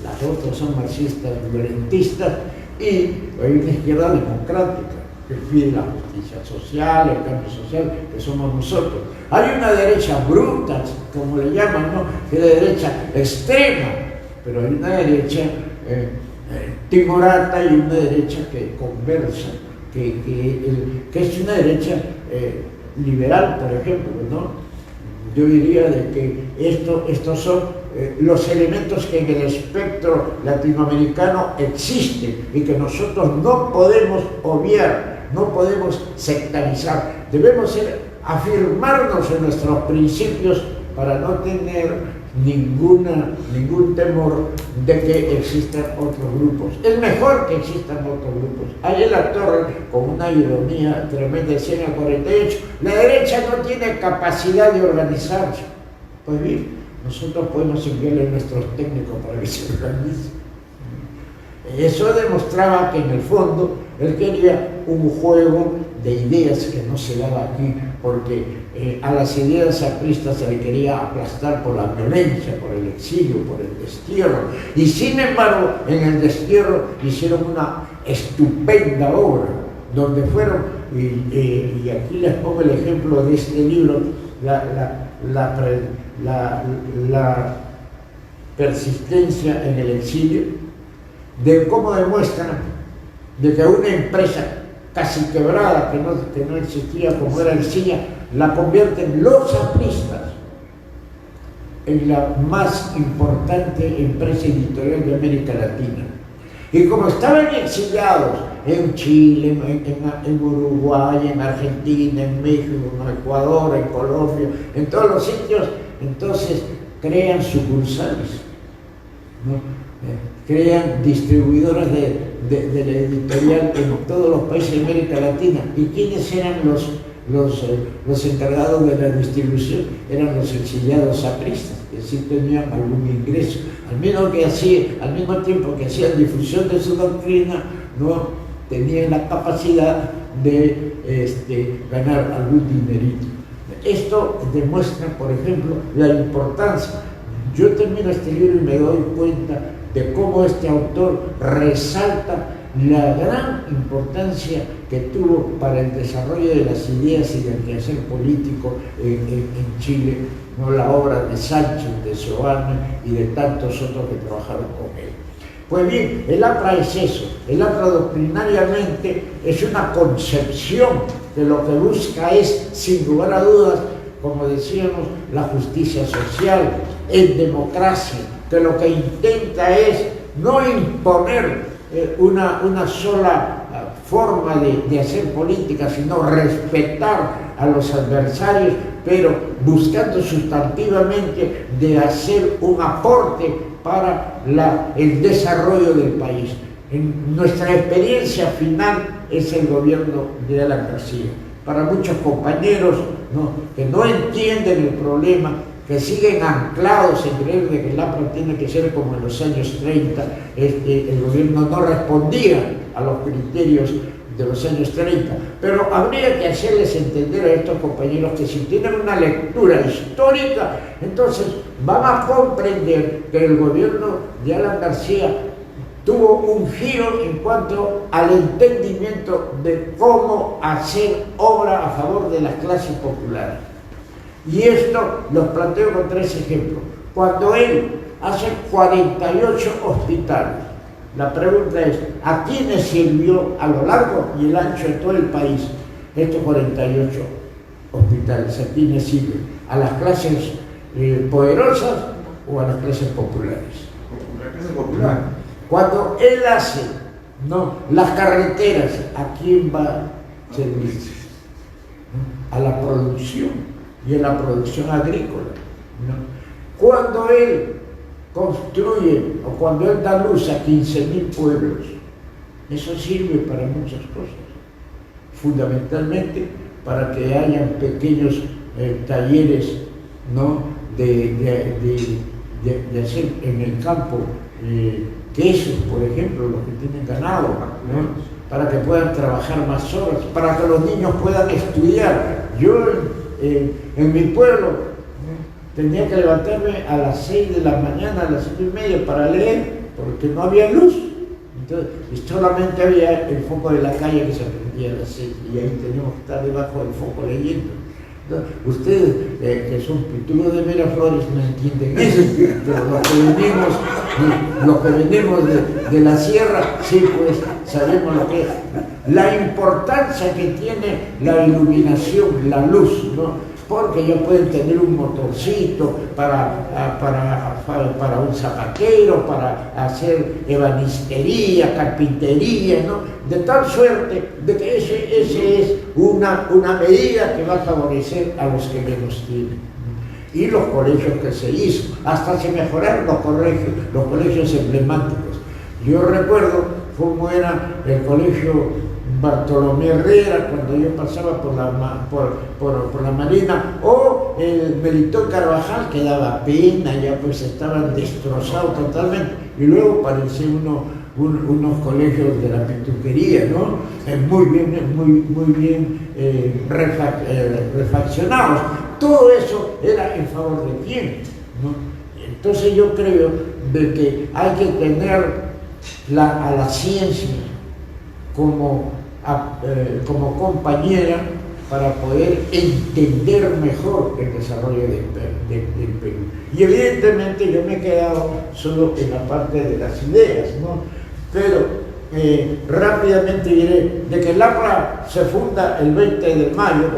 S2: las otras son marxistas violentistas, y hay una izquierda democrática que pide la justicia social, el cambio social, que somos nosotros. Hay una derecha bruta, como le llaman, ¿no?, que es la derecha extrema, pero hay una derecha timorata y una derecha que conversa, que es una derecha liberal, por ejemplo, ¿no? Yo diría de que estos son los elementos que en el espectro latinoamericano existen y que nosotros no podemos obviar, no podemos sectarizar. Debemos afirmarnos en nuestros principios para no tener ningún temor de que existan otros grupos. Es mejor que existan otros grupos. Ahí la Torre, con una ironía tremenda, decía en el 48, la derecha no tiene capacidad de organizarse. Pues bien, nosotros podemos enviarle a nuestros técnicos para que se organicen. Eso demostraba que en el fondo él quería un juego de ideas que no se daba aquí, porque a las ideas apristas se le quería aplastar por la violencia, por el exilio, por el destierro, y sin embargo en el destierro hicieron una estupenda obra, donde fueron, y aquí les pongo el ejemplo de este libro, la persistencia en el exilio, de cómo demuestran de que una empresa casi quebrada, que no existía como era el CIA, la convierten los apristas en la más importante empresa editorial de América Latina. Y como estaban exiliados en Chile, en Uruguay, en Argentina, en México, en Ecuador, en Colombia, en todos los sitios, entonces crean sucursales, ¿no? Crean distribuidoras de la editorial en todos los países de América Latina. ¿Y quiénes eran los encargados de la distribución? Eran los exiliados apristas, que sí tenían algún ingreso. Al mismo tiempo que hacían difusión de su doctrina, no tenían la capacidad de ganar algún dinerito. Esto demuestra, por ejemplo, la importancia. Yo termino este libro y me doy cuenta de cómo este autor resalta la gran importancia que tuvo para el desarrollo de las ideas y del quehacer político en Chile, ¿no?, la obra de Sánchez, de Seoane y de tantos otros que trabajaron con él. Pues bien, el APRA es eso. El APRA doctrinariamente es una concepción que lo que busca es, sin lugar a dudas, como decíamos, la justicia social, en democracia, que lo que intenta es no imponer una sola forma de hacer política, sino respetar a los adversarios, pero buscando sustantivamente de hacer un aporte para el desarrollo del país. En nuestra experiencia final es el gobierno de Alan García. Para muchos compañeros, ¿no?, que no entienden el problema, que siguen anclados en creer que el APRA tiene que ser como en los años 30, el gobierno no respondía a los criterios de los años 30, pero habría que hacerles entender a estos compañeros que si tienen una lectura histórica, entonces van a comprender que el gobierno de Alan García tuvo un giro en cuanto al entendimiento de cómo hacer obra a favor de las clases populares. Y esto los planteo con 3 ejemplos. Cuando él hace 48 hospitales, la pregunta es, ¿a quiénes sirvió a lo largo y el ancho de todo el país estos 48 hospitales? ¿A quiénes sirven? ¿A las clases poderosas o a las clases populares?
S3: La clase popular.
S2: Cuando él hace, ¿no?, las carreteras, ¿a quién va a servir? A la producción y a la producción agrícola, ¿no? Cuando él construye o cuando él da luz a 15.000 pueblos, eso sirve para muchas cosas, fundamentalmente para que hayan pequeños talleres, ¿no?, de hacer en el campo quesos, por ejemplo, los que tienen ganado, ¿no?, para que puedan trabajar más horas, para que los niños puedan estudiar. Yo en mi pueblo tenía que levantarme a las 6 de la mañana, a las 5:30 para leer, porque no había luz. Entonces, solamente había el foco de la calle que se prendía a las 6 y ahí teníamos que estar debajo del foco leyendo. Entonces, ustedes que son pitudos de Miraflores no entienden eso, pero los que venimos de la sierra, sí, pues sabemos lo que es. La importancia que tiene la iluminación, la luz, ¿no? Porque ellos pueden tener un motorcito para un zapatero, para hacer ebanistería, carpintería, ¿no? De tal suerte de que ese es una medida que va a favorecer a los que menos tienen. Y los colegios que se hizo, hasta se mejoraron los colegios emblemáticos. Yo recuerdo cómo era el colegio Bartolomé Herrera cuando yo pasaba por la Marina, o el Melitón Carvajal, que daba pena, ya pues estaban destrozados totalmente, y luego parecían unos colegios de la pituquería, ¿no? Muy bien refaccionados. Todo eso era en favor de quién, ¿no? Entonces yo creo de que hay que tener a la ciencia como compañera para poder entender mejor el desarrollo del Perú. Y evidentemente yo me he quedado solo en la parte de las ideas, ¿no? Pero rápidamente diré de que el APRA se funda el 20 de mayo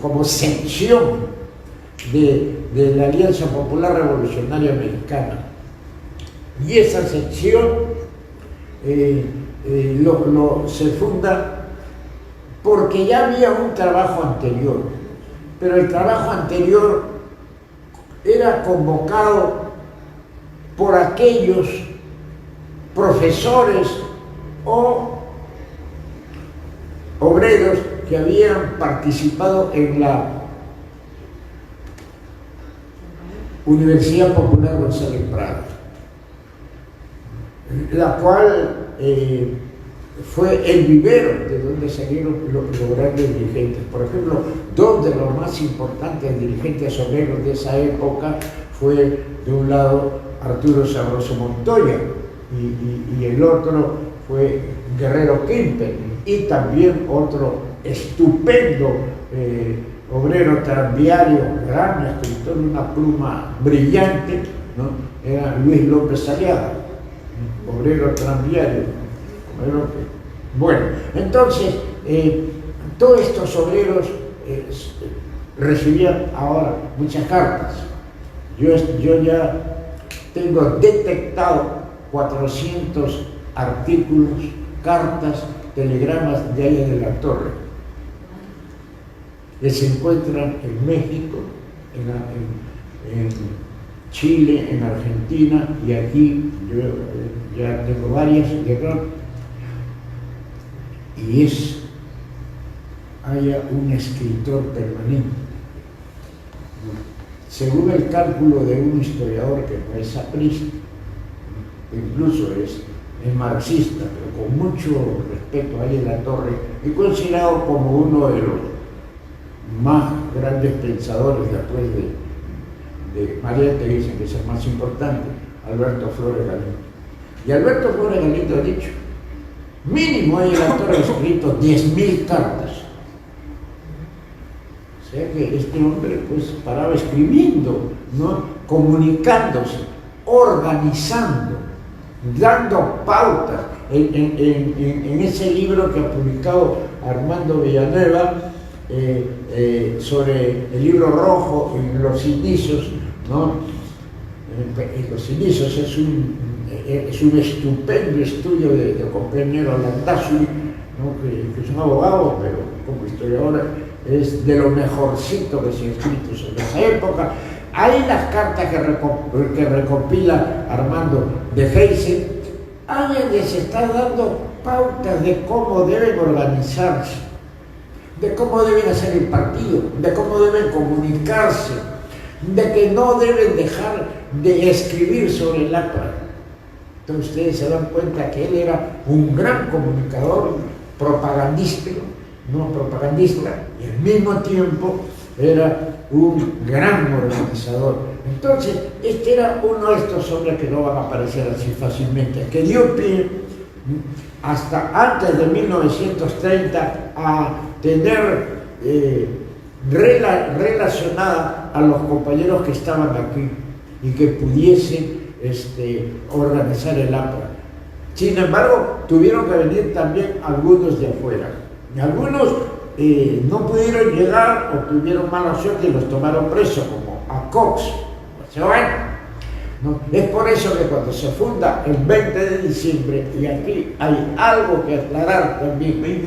S2: como sección de la Alianza Popular Revolucionaria Americana. Y esa sección se funda porque ya había un trabajo anterior, pero el trabajo anterior era convocado por aquellos profesores o obreros que habían participado en la Universidad Popular González Prada, la cual fue el vivero de donde salieron los grandes dirigentes. Por ejemplo, dos de los más importantes dirigentes obreros de esa época fue, de un lado, Arturo Sabroso Montoya y el otro fue Guerrero Kemper, y también otro estupendo obrero tranviario, gran escritor de una pluma brillante, ¿no?, era Luis López Aliaga, obrero tranviario. Bueno, entonces todos estos obreros recibían ahora muchas cartas. Yo ya tengo detectado 400 artículos, cartas, telegramas de ahí de la Torre, que se encuentran en México, en Chile, en Argentina, y aquí yo ya tengo varias, y haya un escritor permanente. Según el cálculo de un historiador que no es aprista, incluso es marxista, pero con mucho respeto a la Torre, y considerado como uno de los más grandes pensadores después de María Teresa, que es el más importante, Alberto Flores Galindo. Y Alberto Flores Galindo ha dicho, mínimo ahí la Torre ha escrito 10.000 cartas. O sea que este hombre pues paraba escribiendo, ¿no? Comunicándose, organizando, dando pautas. En ese libro que ha publicado Armando Villanueva sobre el libro rojo en los inicios, ¿no? En los inicios es un estupendo estudio de compañero Landazuri, ¿no? que es un abogado, pero como historiador es de lo mejorcito que se ha escrito sobre esa época. Hay las cartas que recopila Armando de Heysen, alguien les está dando pautas de cómo deben organizarse, de cómo deben hacer el partido, de cómo deben comunicarse, de que no deben dejar de escribir sobre el acta. Entonces ustedes se dan cuenta que él era un gran comunicador, propagandista, y al mismo tiempo era un gran organizador. Entonces, este era uno de estos hombres que no van a aparecer así fácilmente, que dio pie hasta antes de 1930 a tener relacionada a los compañeros que estaban aquí y que pudiesen organizar el APRA. Sin embargo, tuvieron que venir también algunos de afuera. Y algunos no pudieron llegar o tuvieron mala suerte y los tomaron presos, como a Cox. ¿No? Es por eso que cuando se funda el 20 de diciembre, y aquí hay algo que aclarar también, 20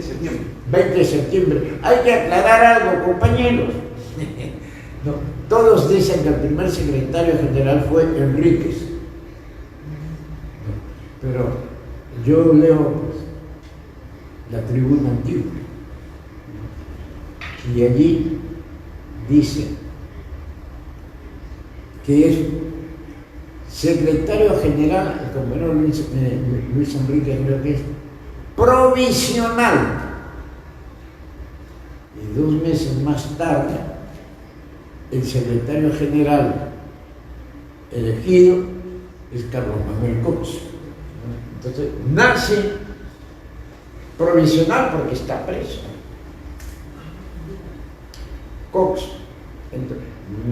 S2: de septiembre, hay que aclarar algo, compañeros. No, todos dicen que el primer secretario general fue Enríquez, pero yo leo pues, la Tribuna Antigua, y allí dice que es secretario general, el compañero Luis Enrique, creo que es provisional, y 2 meses más tarde el secretario general elegido es Carlos Manuel Cox. Entonces nace provisional porque está preso. Cox,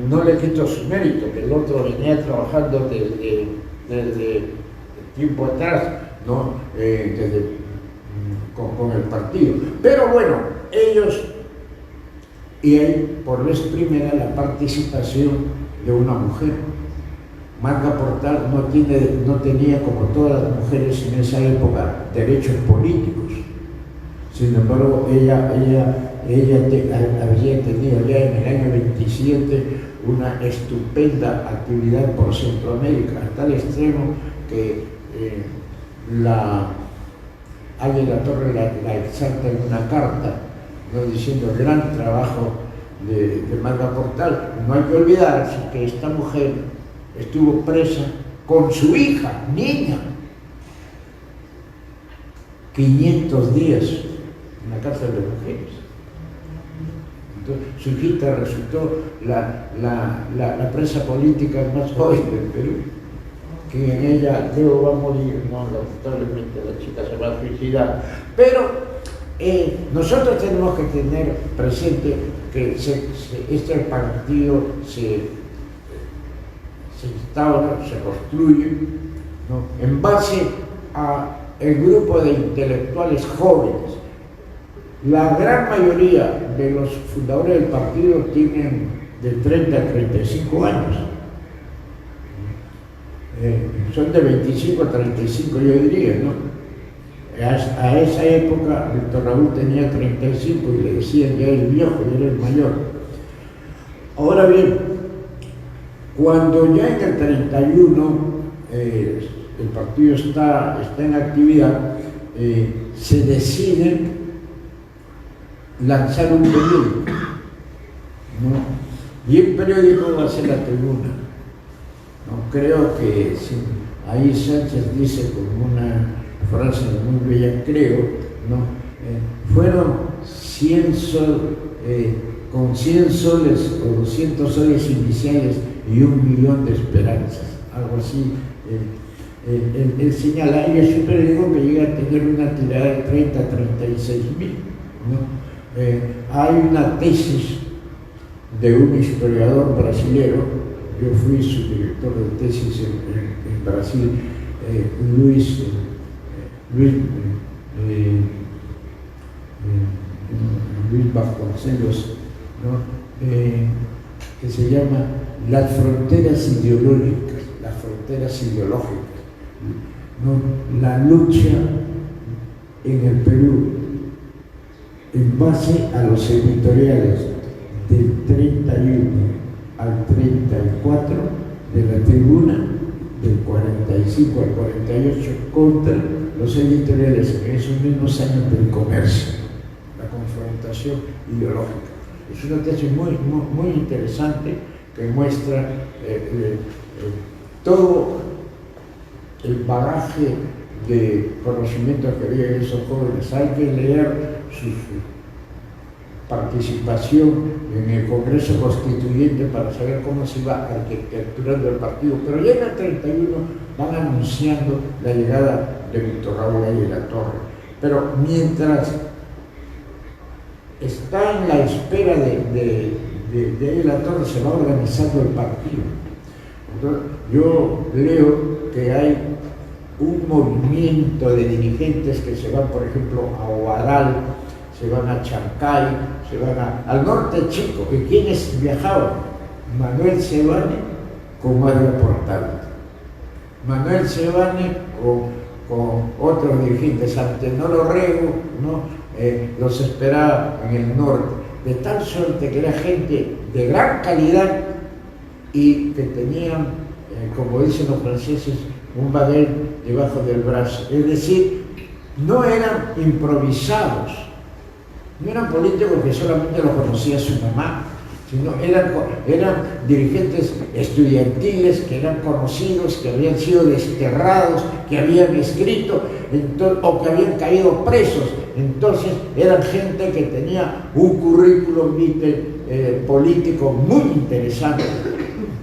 S2: no le quito su mérito, que el otro venía trabajando desde tiempo atrás, ¿no? Con el partido. Pero bueno, ellos, y hay por vez primera la participación de una mujer. Marga Portal no tenía, como todas las mujeres en esa época, derechos políticos. Sin embargo, ella había tenido ya en el año 27 una estupenda actividad por Centroamérica, a tal extremo que La Torre la exalta en una carta, ¿no? Diciendo el gran trabajo de Marga Portal. No hay que olvidarse que esta mujer estuvo presa con su hija, niña, 500 días en la cárcel de mujeres. Entonces, su hijita resultó la presa política más joven del Perú, que en ella Leo va a morir, no, lamentablemente la chica se va a suicidar. Pero nosotros tenemos que tener presente que este partido se instaura, se construye, ¿no? En base a el grupo de intelectuales jóvenes. La gran mayoría de los fundadores del partido tienen de 30 a 35 años. son de 25 a 35, yo diría, ¿no? A esa época Víctor Raúl tenía 35 y le decían ya el viejo, ya era el mayor. Ahora bien, cuando ya en el 31 el partido está en actividad, se decide lanzar un periódico, ¿no? Y el periódico va a ser La Tribuna. ¿No? Creo que sí, ahí Sánchez dice con una frase muy bella, creo, ¿no? Fueron 100 con 100 soles o 200 soles iniciales y 1.000.000 de esperanzas, algo así. Él señala, y es un periódico que llega a tener una tirada de 30 a 36.000, ¿no? Hay una tesis de un historiador brasilero, yo fui su director de tesis en Brasil, Luis Vasconcelos, ¿no? Que se llama Las fronteras ideológicas, ¿no? La lucha en el Perú en base a los editoriales del 31 al 34 de La Tribuna, del 45 al 48 contra los editoriales en esos mismos años del Comercio, la confrontación ideológica. Es una tesis muy interesante que muestra todo el bagaje de conocimientos que había en esos jóvenes. Hay que leer su participación en el Congreso Constituyente para saber cómo se iba arquitecturando el partido, pero ya en el 31 van anunciando la llegada de Víctor Raúl ahí en la torre. Pero mientras está en la espera de ahí la torre, se va organizando el partido. Entonces, yo leo que hay un movimiento de dirigentes que se van, por ejemplo, a Huaral, se van a Chancay, se van al norte chico. ¿Y quiénes viajaban? Manuel Sebane con Mario Portal. Manuel Sebane con otros dirigentes, Antenor Orrego, ¿no? Los esperaba en el norte, de tal suerte que era gente de gran calidad y que tenían, como dicen los franceses, un baguette debajo del brazo. Es decir, no eran improvisados, no eran políticos que solamente los conocía su mamá, sino eran dirigentes estudiantiles que eran conocidos, que habían sido desterrados, que habían escrito o que habían caído presos. Entonces eran gente que tenía un currículum vitae político muy interesante.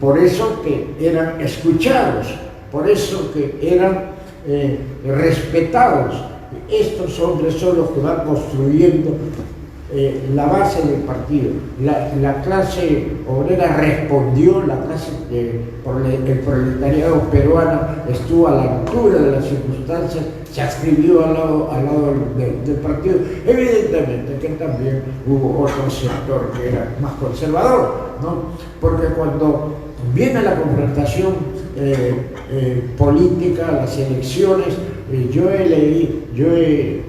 S2: Por eso que eran escuchados, por eso que eran respetados. Estos hombres son los que van construyendo la base del partido. La clase obrera respondió, la clase el proletariado peruano estuvo a la altura de las circunstancias, se adscribió al lado del partido. Evidentemente que también hubo otro sector que era más conservador, ¿no? Porque cuando viene la confrontación política, las elecciones, yo he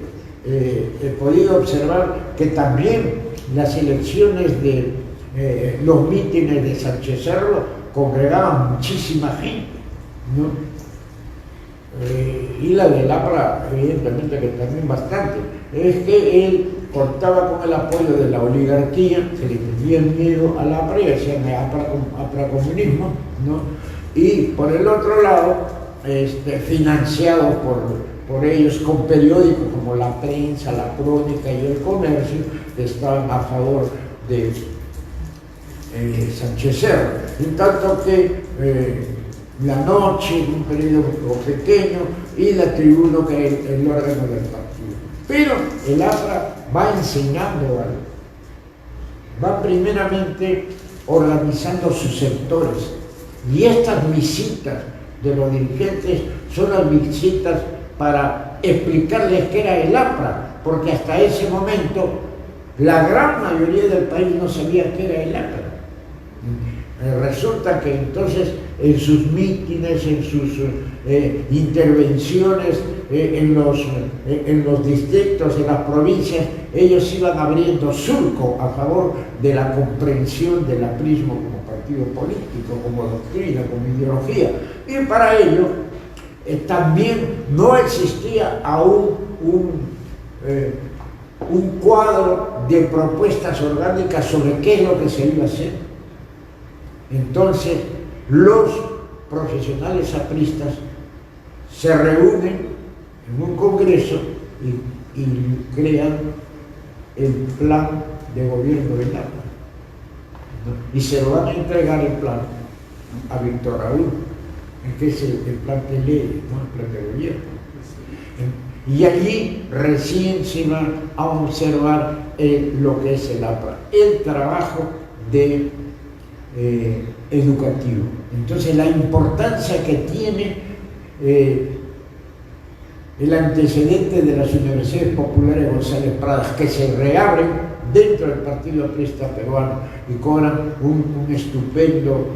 S2: podido observar que también las elecciones de los mítines de Sánchez Cerro congregaban muchísima gente, ¿no? Y la del APRA, evidentemente que también bastante. Es que él contaba con el apoyo de la oligarquía, que le tenían miedo a la APRA y decían APRA comunismo, ¿no? Y por el otro lado, financiados por ellos con periódicos como La Prensa, La Crónica y El Comercio, que estaban a favor de Sánchez Cerro. En tanto que La Noche, un periódico pequeño, y La Tribuna, que es el órgano del partido. Pero el APRA va enseñando algo. Va primeramente organizando sus sectores. Y estas visitas de los dirigentes son las visitas para explicarles qué era el APRA, porque hasta ese momento la gran mayoría del país no sabía qué era el APRA. Resulta que entonces en sus mítines, en sus intervenciones en los distritos, en las provincias, ellos iban abriendo surco a favor de la comprensión del aprismo como partido político, como doctrina, como ideología. Y para ello también no existía aún un cuadro de propuestas orgánicas sobre qué es lo que se iba a hacer. Entonces, los profesionales apristas se reúnen en un congreso y crean el plan de gobierno del APRA, ¿no? Y se lo van a entregar el plan a Víctor Raúl, que es el plan de ley, ¿no? El plan de gobierno. Y allí recién se va a observar lo que es el APRA, el trabajo educativo. Entonces, la importancia que tiene el antecedente de las universidades populares González Pradas, que se reabren dentro del Partido Aprista Peruano y cobran un estupendo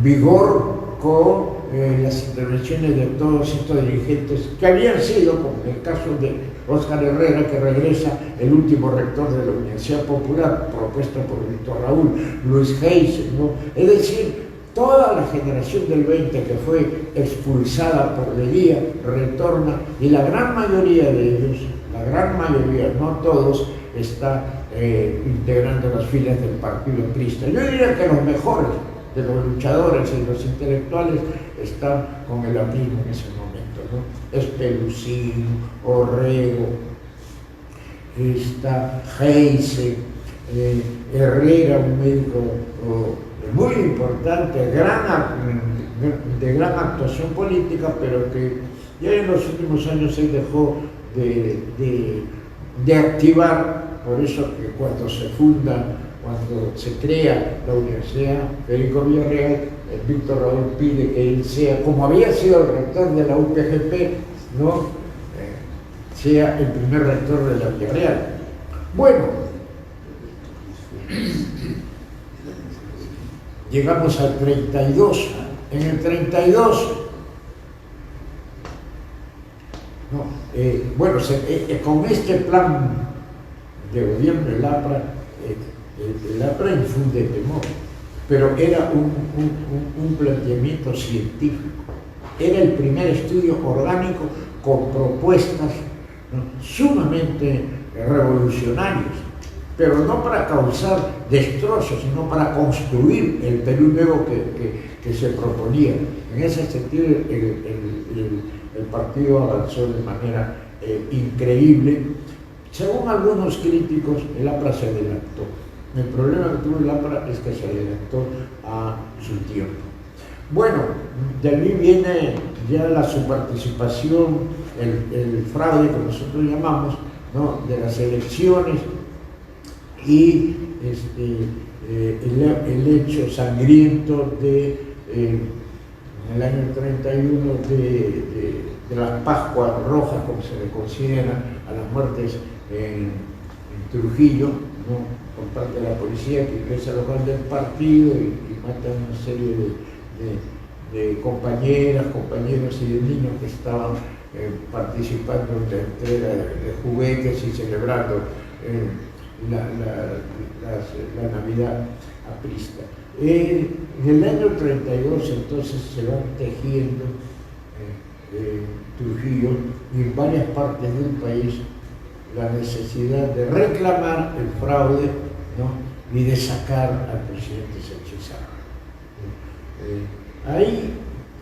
S2: vigor con las intervenciones de todos estos dirigentes que habían sido, como en el caso de Óscar Herrera, que regresa el último rector de la Universidad Popular, propuesto por Víctor Raúl, Luis Hayes, ¿no? Es decir, toda la generación del 20 que fue expulsada por Leguía retorna, y la gran mayoría de ellos, la gran mayoría, no todos, está integrando las filas del Partido Aprista. Yo diría que los mejores de los luchadores y los intelectuales están con el aprismo en ese momento, ¿no? Espelucín, Orrego, está Heise, Herrera, un médico muy importante, de gran actuación política, pero que ya en los últimos años se dejó de activar. Por eso que cuando se crea la Universidad Federico Villarreal, Víctor Raúl pide que él sea, como había sido el rector de la UPGP, ¿no? Sea el primer rector de la Villarreal. Bueno, llegamos al 32. En el 32, con este plan de gobierno del APRA, el APRA infunde temor, pero era un planteamiento científico. Era el primer estudio orgánico con propuestas, ¿no?, sumamente revolucionarias, pero no para causar destrozos, sino para construir el Perú nuevo que se proponía. En ese sentido, el partido avanzó de manera increíble. Según algunos críticos, el APRA se adelantó. El problema que tuvo el APRA es que se adelantó a su tiempo. Bueno, de ahí viene ya su participación, el fraude que nosotros llamamos, ¿no?, de las elecciones, y el hecho sangriento en el año 31 de las Pascuas Rojas, como se le considera, a las muertes en Trujillo, ¿no?, por parte de la policía, que ingresa al local del partido y mata a una serie de compañeras, compañeros y de niños que estaban participando en la entrega de juguetes y celebrando la Navidad aprista. En el año 32 entonces se van tejiendo Trujillo y en varias partes del país la necesidad de reclamar el fraude, ¿no?, y de sacar al presidente Sánchez Serra. Ahí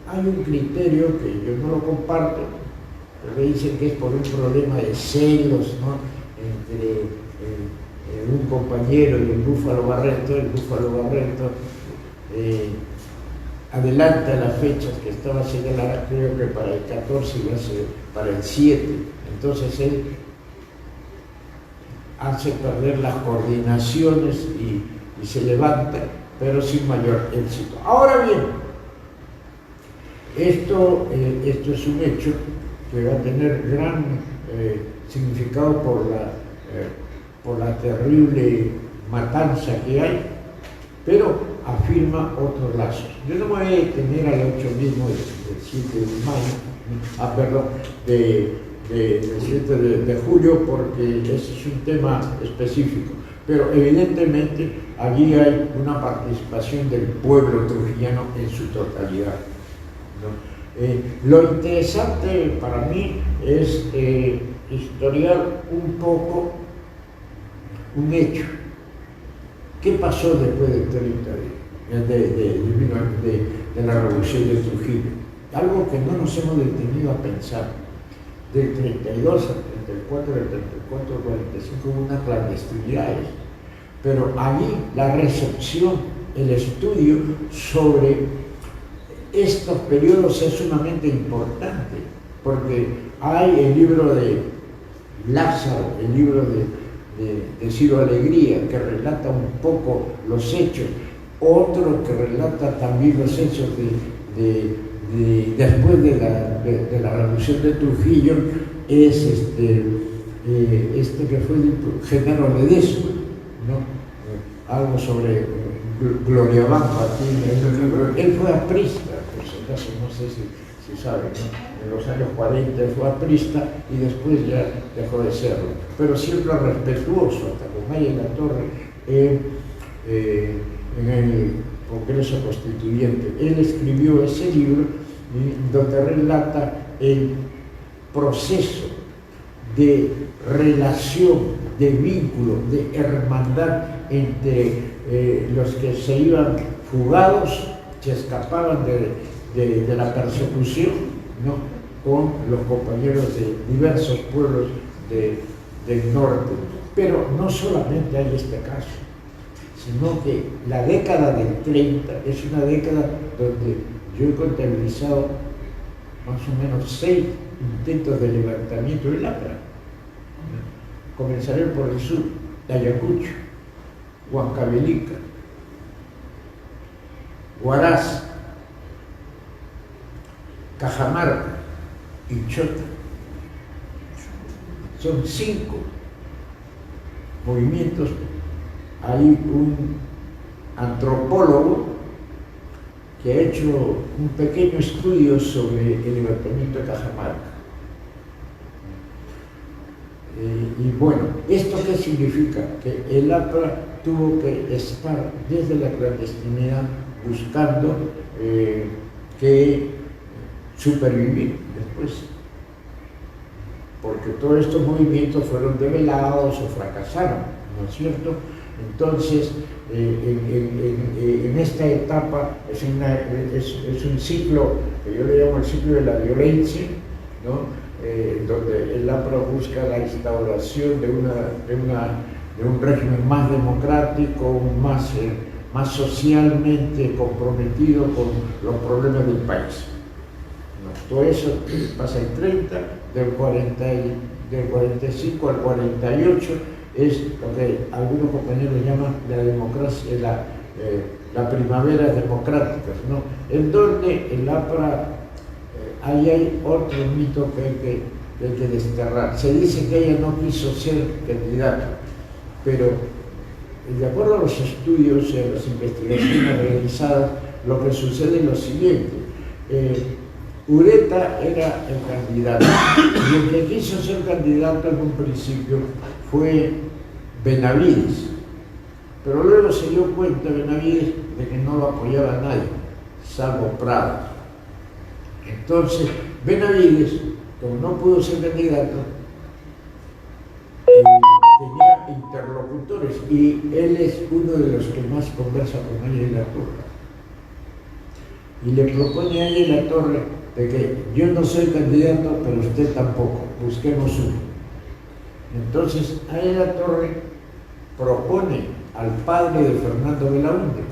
S2: hay un criterio que yo no lo comparto, pero dicen que es por un problema de celos, ¿no?, entre un compañero y el Búfalo Barreto. El Búfalo Barreto adelanta las fechas que estaba señalada, creo que para el 14 iba a ser para el 7. Entonces él hace perder las coordinaciones y se levanta, pero sin mayor éxito. Ahora bien, esto es un hecho que va a tener gran significado por la terrible matanza que hay, pero afirma otros lazos. Yo no me voy a detener al 8 mismo del 7 de mayo, perdón, del 7 de julio, porque ese es un tema específico. Pero evidentemente allí hay una participación del pueblo trujillano en su totalidad, ¿no? Lo interesante para mí es historiar un poco un hecho. ¿Qué pasó después de 30 de la revolución de Trujillo? Algo que no nos hemos detenido a pensar. Del 32 al 34, del 34 al 45 hubo unas clandestinidades, pero allí la recepción, el estudio sobre estos periodos es sumamente importante, porque hay el libro de Lázaro, el libro de Ciro Alegría, que relata un poco los hechos, otro que relata también los hechos después de la revolución de Trujillo, es este que fue Genaro Ledesma, ¿no? Algo sobre Gloria Bampa, él fue aprista, por si acaso, no sé si saben, ¿no? En los años 40 fue aprista y después ya dejó de serlo, pero siempre respetuoso, hasta con Maya La Torre, en el Congreso Constituyente. Él escribió ese libro donde relata el proceso de relación, de vínculo, de hermandad entre los que se iban fugados, que escapaban de la persecución, ¿no? Con los compañeros de diversos pueblos del norte. Pero no solamente hay este caso, sino que la década del 30 es una década donde yo he contabilizado más o menos 6 intentos de levantamiento del APRA. Comenzaré por el sur, Ayacucho, Huancavelica, Huaraz, Cajamarca y Chota. Son 5 movimientos. Hay un antropólogo que ha hecho un pequeño estudio sobre el levantamiento de Cajamarca. Y bueno, ¿esto qué significa? Que el APRA tuvo que estar desde la clandestinidad buscando que supervivir después, porque todos estos movimientos fueron develados o fracasaron, ¿no es cierto? Entonces, en esta etapa es un ciclo que yo le llamo el ciclo de la violencia, ¿no? Donde el APRA busca la instauración de un régimen más democrático, más socialmente comprometido con los problemas del país, ¿no? Todo eso pasa en 30, del 45 al 48, es lo que algunos compañeros llaman la democracia, la primavera democrática, ¿no? En donde el APRA, ahí hay otro mito que hay que desterrar. Se dice que ella no quiso ser candidata, pero de acuerdo a los estudios y a las investigaciones realizadas, lo que sucede es lo siguiente. Ureta era el candidato, y el que quiso ser candidato en un principio fue Benavides, pero luego se dio cuenta Benavides de que no lo apoyaba a nadie, salvo Prado. Entonces Benavides, como no pudo ser candidato, tenía interlocutores, y él es uno de los que más conversa con Maya La Torre, y le propone a Maya La Torre de que yo no soy candidato, pero usted tampoco, busquemos uno. Entonces Maya La Torre propone al padre de Fernando Belaúnde,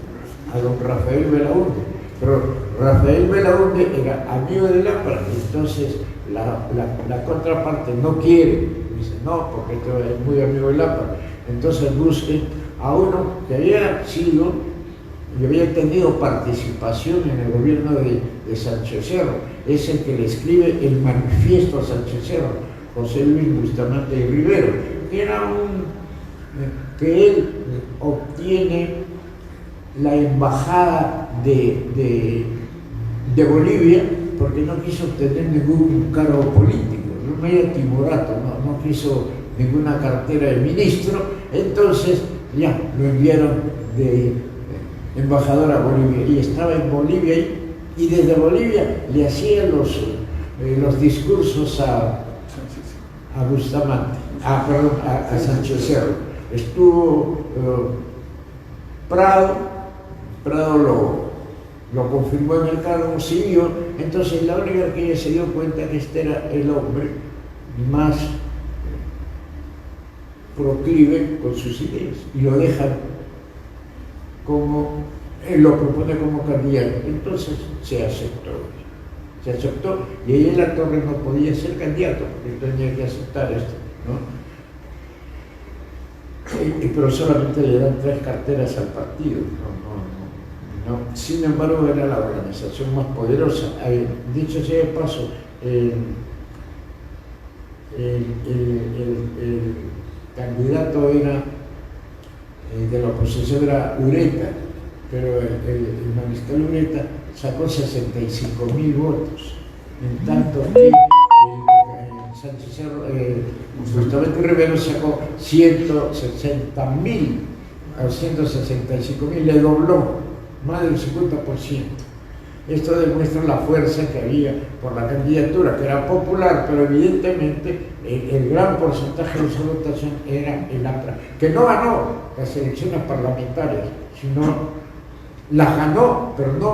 S2: a don Rafael Belaúnde, pero Rafael Belaúnde era amigo del APRA, entonces la contraparte no quiere, dice no, porque esto es muy amigo del APRA. Entonces busque a uno que había sido y había tenido participación en el gobierno de Sánchez Cerro, es el que le escribe el manifiesto a Sánchez Cerro, José Luis Bustamante y Rivero, que era que él obtiene la embajada de Bolivia porque no quiso obtener ningún cargo político, no era timorato, no quiso ninguna cartera de ministro, entonces ya lo enviaron de embajador a Bolivia y estaba en Bolivia y desde Bolivia le hacía los discursos a Bustamante, a Sánchez Cerro. Estuvo Prado lo confirmó en el cargo, siguió. Entonces la oligarquía se dio cuenta que este era el hombre más proclive con sus ideas y lo dejan como, él lo propone como candidato. Entonces se aceptó y ahí la Torre no podía ser candidato porque tenía que aceptar esto, ¿no? Pero solamente le dan 3 carteras al partido, no. Sin embargo era la organización más poderosa. Dicho sea de paso, el candidato era de la oposición era Ureta, pero el mariscal Ureta sacó 65.000 votos, en tanto que Sánchez Cerro, Bustamante Rivero sacó 160.000 a 165.000, le dobló más del 50%. Esto demuestra la fuerza que había por la candidatura, que era popular, pero evidentemente el gran porcentaje de su votación era el APRA, que no ganó las elecciones parlamentarias, sino las ganó, pero no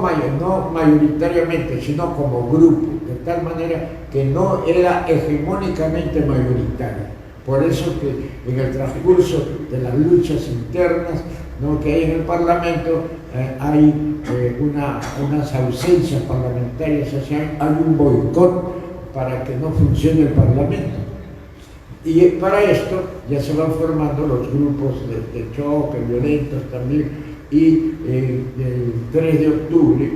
S2: mayoritariamente, sino como grupo, de tal manera que no era hegemónicamente mayoritaria. Por eso que en el transcurso de las luchas internas, ¿no?, que hay en el Parlamento, hay unas ausencias parlamentarias, hay un boicot para que no funcione el Parlamento. Y para esto ya se van formando los grupos de choque, violentos también, y el 3 de octubre,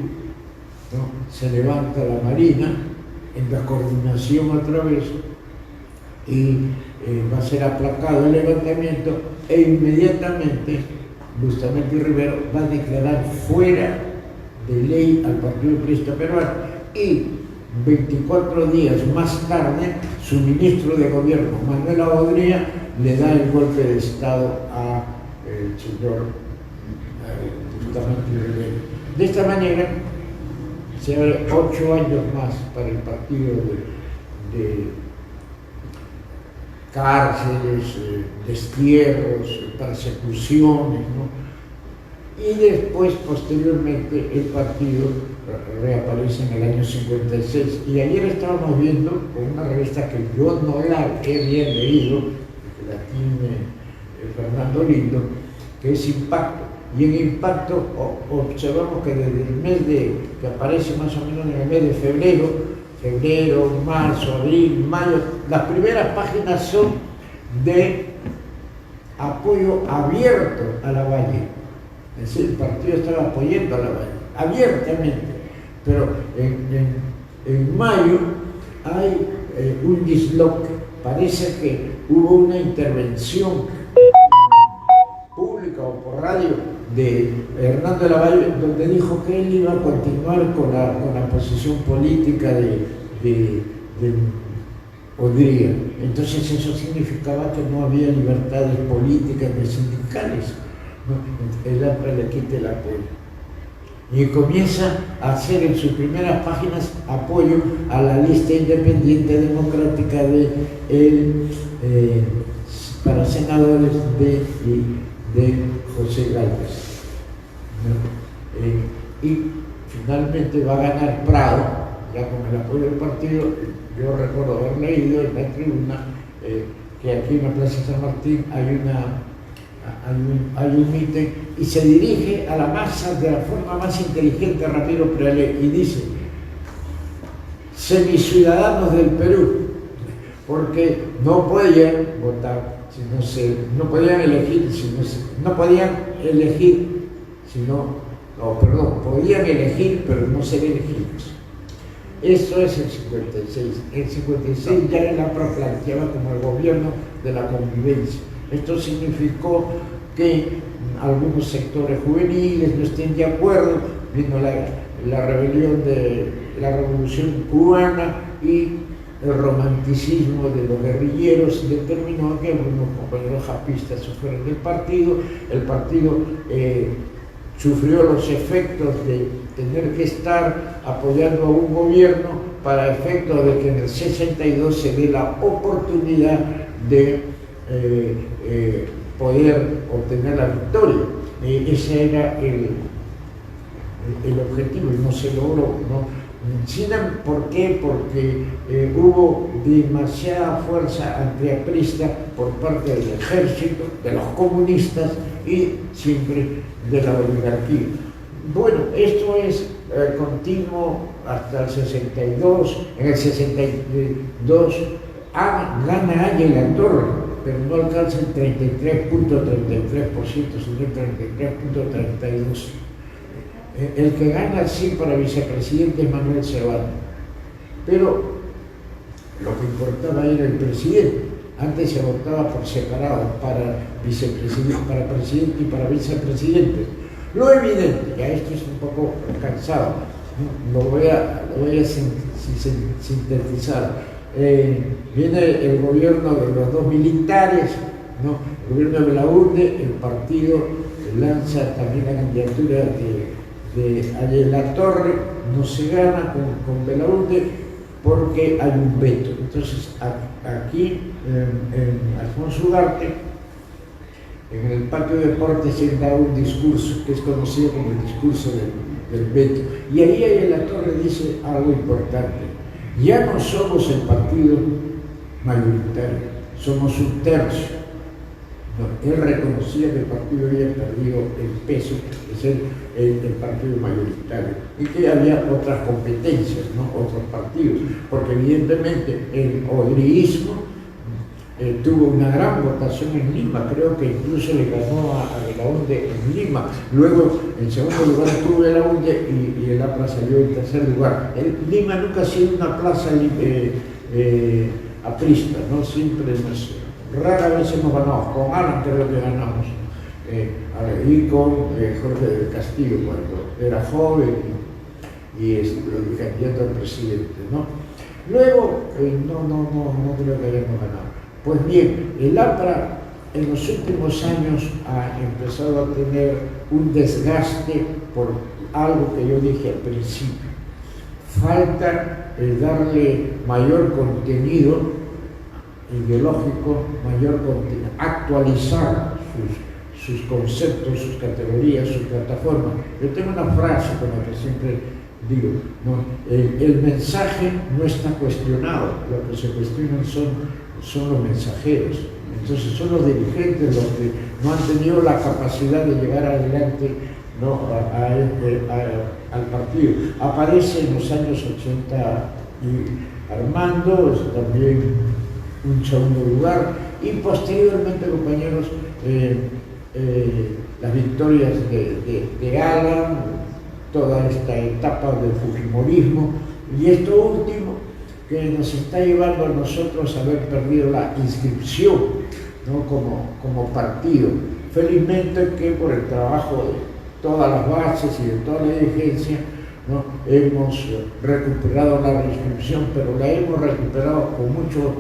S2: ¿no?, se levanta la Marina en la coordinación otra vez y va a ser aplacado el levantamiento e inmediatamente Bustamante Rivero va a declarar fuera de ley al Partido Aprista Peruano y 24 días más tarde su ministro de gobierno, Manuel Avodría, le da el golpe de Estado a el señor Bustamante Rivero. De esta manera se abre 8 años más para el partido de cárceles, destierros, persecuciones, ¿no? Y después, posteriormente, el partido reaparece en el año 56. Y ayer estábamos viendo con una revista que yo no la he bien leído, que la tiene Fernando Lindo, que es Impacto. Y en Impacto observamos que desde el mes que aparece más o menos en el mes de febrero, marzo, abril, mayo, las primeras páginas son de apoyo abierto a Lavalle. Es decir, el partido estaba apoyando a Lavalle, abiertamente. Pero en mayo hay un disloque. Parece que hubo una intervención pública o por radio de Hernando Lavalle, donde dijo que él iba a continuar con la posición política de Odría. Entonces eso significaba que no había libertades políticas ni sindicales, ¿no? El APRA le quita el apoyo. Y comienza a hacer en sus primeras páginas apoyo a la lista independiente democrática para senadores de José Gálvez, ¿no? Y finalmente va a ganar Prado, ya con el apoyo del partido. Yo recuerdo haber leído en la tribuna que aquí en la Plaza San Martín hay un mitin y se dirige a la masa de la forma más inteligente a Ramiro Prealé y dice: semiciudadanos del Perú, porque no podían votar, no podían elegir, podían elegir, pero no ser elegidos. Eso es el 56. El 56 ya el APRA planteaba como el gobierno de la convivencia. Esto significó que algunos sectores juveniles no estén de acuerdo. Vino la rebelión de la Revolución Cubana y el romanticismo de los guerrilleros determinó que algunos compañeros japistas se fueron del partido. El partido sufrió los efectos de tener que estar apoyando a un gobierno para efecto de que en el 62 se dé la oportunidad de poder obtener la victoria. Ese era el objetivo y no se logró, ¿no? ¿Por qué? Porque hubo demasiada fuerza antiaprista por parte del ejército, de los comunistas y siempre de la oligarquía. Bueno, esto es continuo hasta el 62. En el 62 gana Ángela Torre, pero no alcanza el 33.33%, sino el 33.32%. El que gana sí para vicepresidente es Manuel Serrano, pero lo que importaba era el presidente. Antes se votaba por separado para vicepresidente, para presidente y para vicepresidente. Lo evidente, ya esto es un poco cansado, ¿no? Lo voy a sintetizar. Viene el gobierno de los dos militares, ¿no? El gobierno de Belaúnde, el partido lanza también la candidatura de Ángela Torre, no se gana con Belaúnde porque hay un veto. Entonces aquí en Alfonso Ugarte, en el patio de deportes, se da un discurso que es conocido como el discurso del veto, y ahí Ángela Torre dice algo importante: ya no somos el partido mayoritario, somos un tercio. No, él reconocía que el partido había perdido el peso de ser el partido mayoritario y que había otras competencias, ¿no? Otros partidos, porque evidentemente el odriismo tuvo una gran votación en Lima, creo que incluso le ganó a Belaúnde en Lima. Luego en segundo lugar estuvo Belaúnde y el APRA salió en tercer lugar. Lima nunca ha sido una plaza aprista, ¿no? Siempre rara vez hemos ganado. Con Alan creo que ganamos, y con Jorge del Castillo cuando era joven y candidato al presidente, ¿no? Luego no creo que hayamos ganado. Pues bien, el APRA en los últimos años ha empezado a tener un desgaste por algo que yo dije al principio. Falta darle mayor contenido ideológico, mayor contenido, actualizar sus conceptos, sus categorías, sus plataformas. Yo tengo una frase con la que siempre digo, ¿no? El mensaje no está cuestionado, lo que se cuestionan son los mensajeros. Entonces son los dirigentes los que no han tenido la capacidad de llegar adelante, ¿no? al partido. Aparece en los años 80 y Armando, es también un segundo lugar, y posteriormente, compañeros, las victorias de Alan, toda esta etapa del fujimorismo, y esto último que nos está llevando a nosotros a haber perdido la inscripción, ¿no? como partido. Felizmente que por el trabajo de todas las bases y de toda la dirigencia, ¿no? Hemos recuperado la reinscripción, pero la hemos recuperado con muchos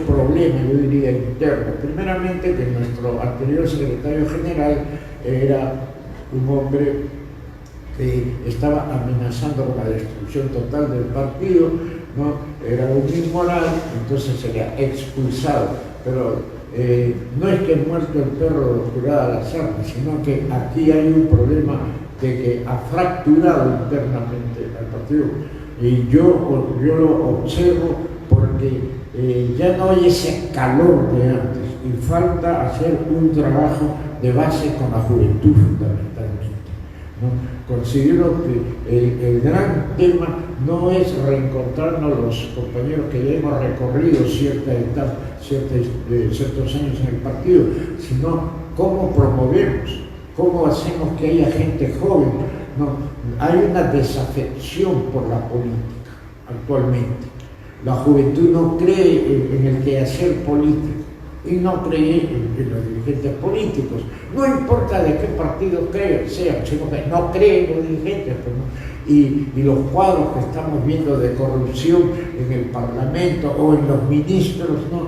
S2: problemas, yo diría, internos. Primeramente, que nuestro anterior secretario general era un hombre que estaba amenazando con la destrucción total del partido, ¿no? Era un inmoral, entonces sería expulsado. Pero no es que muerto el perro jurada las armas, sino que aquí hay un problema de que ha fracturado internamente al partido. Y yo lo observo porque ya no hay ese calor de antes y falta hacer un trabajo de base con la juventud fundamentalmente, ¿no? Considero que el gran tema no es reencontrarnos los compañeros que ya hemos recorrido cierta etapa, ciertos años en el partido, sino cómo promovemos, cómo hacemos que haya gente joven, ¿no? Hay una desafección por la política actualmente. La juventud no cree en el quehacer político, y no cree en los dirigentes políticos. No importa de qué partido sean, sino que no cree en los dirigentes. Pues, ¿no? Y los cuadros que estamos viendo de corrupción en el Parlamento o en los ministros, ¿no?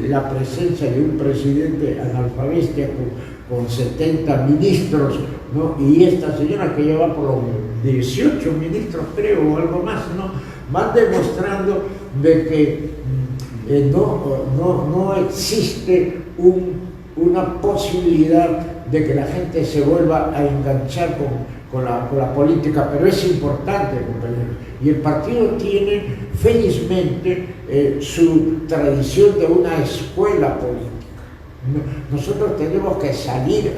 S2: La presencia de un presidente analfabeta con 70 ministros, ¿no? Y esta señora que lleva por los 18 ministros, creo, o algo más, ¿no? Van demostrando de que no existe una posibilidad de que la gente se vuelva a enganchar con la política, pero es importante, compañeros. Y el partido tiene, felizmente, su tradición de una escuela política. Nosotros tenemos que salir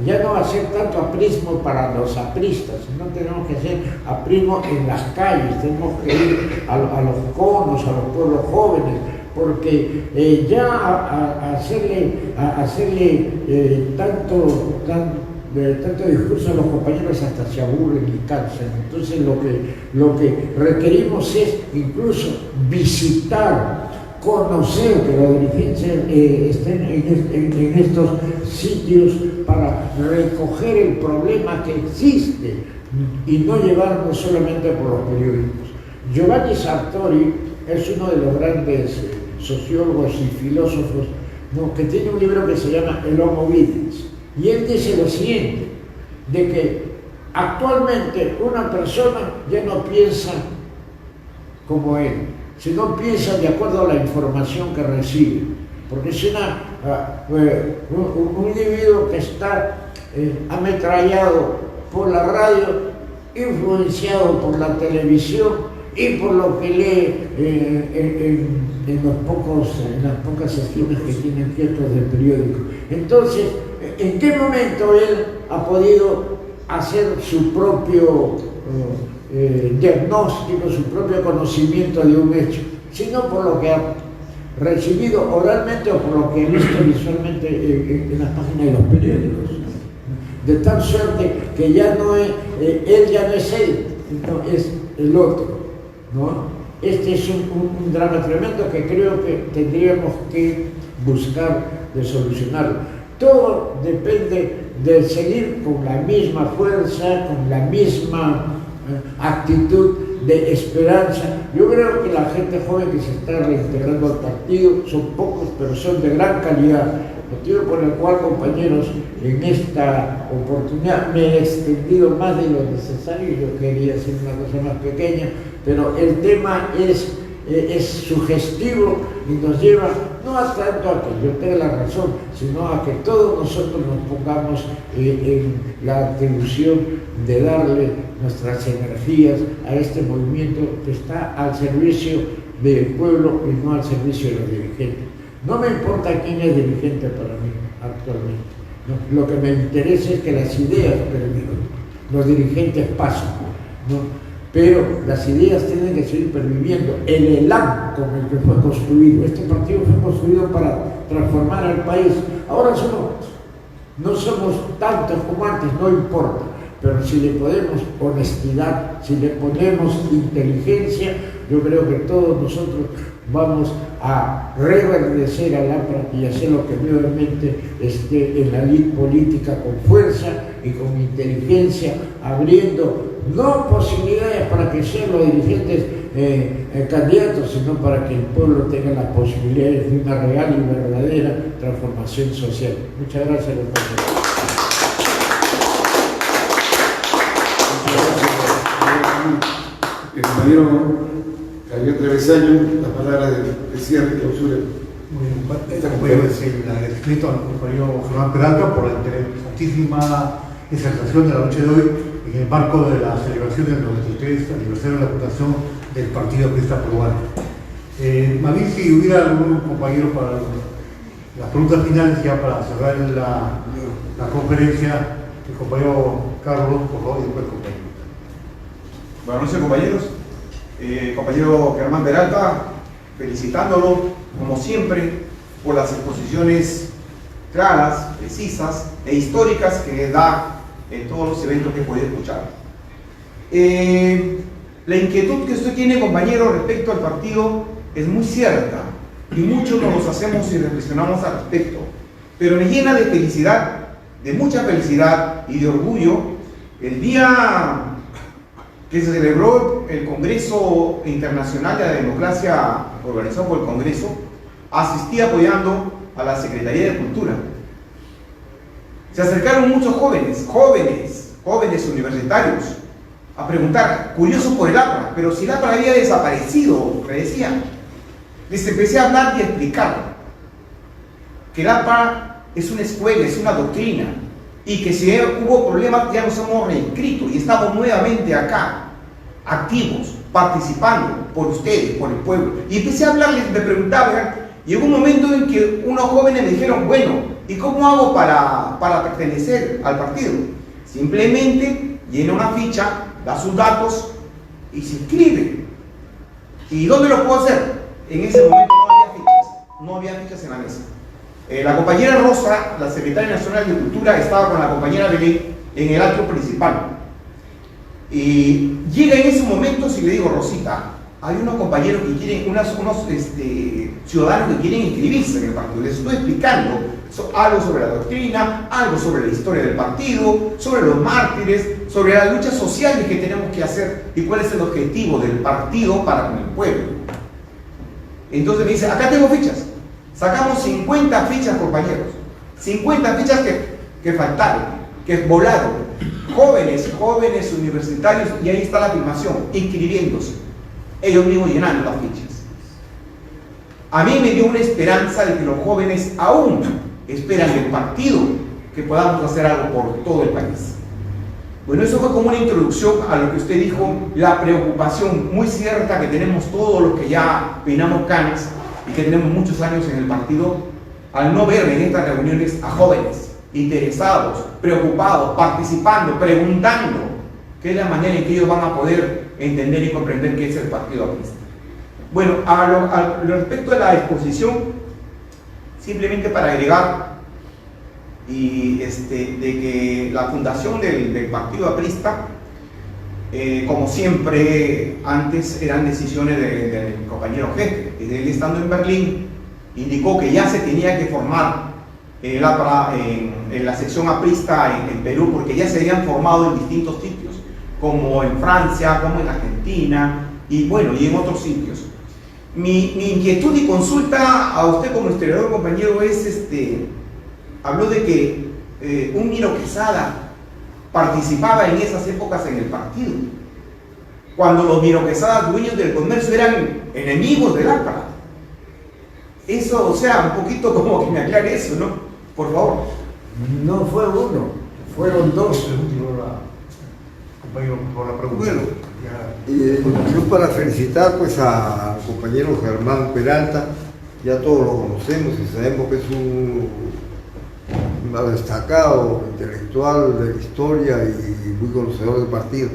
S2: ya no hacer tanto aprismo para los apristas, sino tenemos que hacer aprismo en las calles, tenemos que ir a los conos, a los pueblos jóvenes, porque ya hacerle tanto discurso a los compañeros hasta se aburren y cansan. Entonces lo que requerimos es incluso visitar, conocer que los dirigentes estén en estos sitios para recoger el problema que existe y no llevarnos solamente por los periódicos. Giovanni Sartori es uno de los grandes sociólogos y filósofos, ¿no?, que tiene un libro que se llama El Homo Videns, y él dice lo siguiente, de que actualmente una persona ya no piensa como él, sino piensa de acuerdo a la información que recibe, porque es un individuo que está ametrallado por la radio, influenciado por la televisión y por lo que lee en las pocas secciones que tienen ciertos del periódico. Entonces, ¿en qué momento él ha podido hacer su propio diagnóstico, su propio conocimiento de un hecho? Sino por lo que ha recibido oralmente o por lo que ha visto visualmente en las páginas de los periódicos. De tal suerte que ya no es, él ya no es él, no, es el otro, ¿no? Este es un drama tremendo que creo que tendríamos que buscar de solucionarlo. Todo depende de seguir con la misma fuerza, con la misma actitud de esperanza. Yo creo que la gente joven que se está reintegrando al partido son pocos, pero son de gran calidad. Motivo por el cual, compañeros, en esta oportunidad me he extendido más de lo necesario. Yo quería hacer una cosa más pequeña, pero el tema es sugestivo y nos lleva no a tanto a que yo tenga la razón, sino a que todos nosotros nos pongamos en la atribución de darle nuestras energías a este movimiento que está al servicio del pueblo y no al servicio de los dirigentes. No me importa quién es dirigente para mí actualmente, ¿no? Lo que me interesa es que las ideas pervivan, los dirigentes pasan, ¿no? Pero las ideas tienen que seguir perviviendo. El ELAN con el que fue construido, este partido fue construido para transformar al país. Ahora no somos tantos como antes, no importa, pero si le ponemos honestidad, si le ponemos inteligencia, yo creo que todos nosotros vamos a reverdecer al APRA y hacer lo que nuevamente esté en la lid política con fuerza y con inteligencia, abriendo no posibilidades para que sean los dirigentes candidatos, sino para que el pueblo tenga las posibilidades de una real y verdadera transformación social. Muchas gracias, compañeros.
S1: El compañero Javier Trevisaño, la palabra de cierre y clausura.
S4: Muy bien, voy a decir el escrito al compañero Germán Peralta por la interesantísima exaltación de la noche de hoy en el marco de la celebración del 93 aniversario de la fundación del Partido Aprista Peruano. Más bien, si hubiera algún compañero para las preguntas finales, ya para cerrar la conferencia, el compañero Carlos, por favor, y después el compañero.
S3: Buenas noches, compañeros. Compañero Germán Peralta, felicitándolo, como siempre, por las exposiciones claras, precisas e históricas que da en todos los eventos que he podido escuchar. La inquietud que usted tiene, compañero, respecto al partido es muy cierta. y muchos nos los hacemos y reflexionamos al respecto. Pero me llena de felicidad, de mucha felicidad y de orgullo, el día que se celebró el Congreso Internacional de la Democracia organizado por el Congreso, asistí apoyando a la Secretaría de Cultura. Se acercaron muchos jóvenes universitarios, a preguntar, curiosos por el APRA, pero si el APRA había desaparecido, me decían. Les empecé a hablar y a explicar que el APRA es una escuela, es una doctrina, y que si hubo problemas ya nos hemos reinscrito y estamos nuevamente acá, activos, participando por ustedes, por el pueblo. Y empecé a hablarles, me preguntaban, llegó un momento en que unos jóvenes me dijeron, bueno, ¿y cómo hago para pertenecer al partido? Simplemente llena una ficha, da sus datos y se inscribe. ¿Y dónde lo puedo hacer? En ese momento no había fichas en la mesa. La compañera Rosa, la secretaria nacional de Cultura, estaba con la compañera Belén en el atrio principal. Y llega en ese momento y le digo, Rosita, hay unos compañeros que quieren, unos ciudadanos que quieren inscribirse en el partido. Les estoy explicando algo sobre la doctrina, algo sobre la historia del partido, sobre los mártires, sobre las luchas sociales que tenemos que hacer y cuál es el objetivo del partido para con el pueblo. Entonces me dice, acá tengo fichas. Sacamos 50 fichas, compañeros. 50 fichas que faltaron, que volaron. Jóvenes universitarios, y ahí está la afirmación, inscribiéndose. Ellos mismos llenando las fichas. A mí me dio una esperanza de que los jóvenes aún esperan del partido que podamos hacer algo por todo el país. Bueno, eso fue como una introducción a lo que usted dijo, la preocupación muy cierta que tenemos todos los que ya peinamos canas y que tenemos muchos años en el partido, al no ver en estas reuniones a jóvenes interesados, preocupados, participando, preguntando, qué es la manera en que ellos van a poder entender y comprender qué es el partido aprista. Bueno, a lo respecto de la exposición, simplemente para agregar y de que la fundación del partido aprista, como siempre antes eran decisiones del compañero jefe, que él estando en Berlín indicó que ya se tenía que formar el APRA en la sección aprista en Perú, porque ya se habían formado en distintos sitios, como en Francia, como en Argentina, y bueno, y en otros sitios. Mi inquietud y consulta a usted como historiador, compañero, es habló de que un Miro Quesada participaba en esas épocas en el partido, cuando los Miro Quesadas, dueños del comercio, eran enemigos del APRA. Eso, o sea, un poquito como que me aclare eso, ¿no? Por favor.
S2: No fue uno, fueron dos.
S5: Bueno, yo para felicitar pues al compañero Germán Peralta, ya todos lo conocemos y sabemos que es un destacado intelectual de la historia y muy conocedor del partido.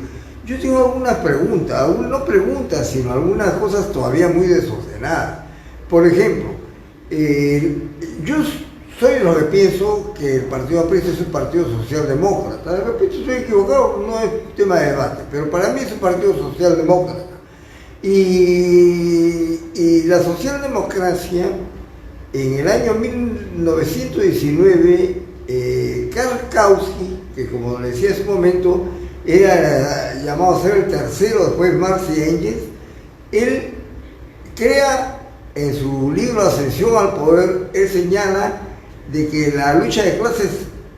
S5: Yo tengo algunas preguntas, no preguntas, sino algunas cosas todavía muy desordenadas. Por ejemplo, yo soy de los que pienso que el Partido Aprista es un partido socialdemócrata. De repente estoy equivocado, no es tema de debate, pero para mí es un partido socialdemócrata. Y la socialdemocracia, en el año 1919, Karl Kautsky, que como le decía en su momento, era llamado a ser el tercero después de Marx y Engels, él crea en su libro Ascensión al Poder, él señala de que la lucha de clases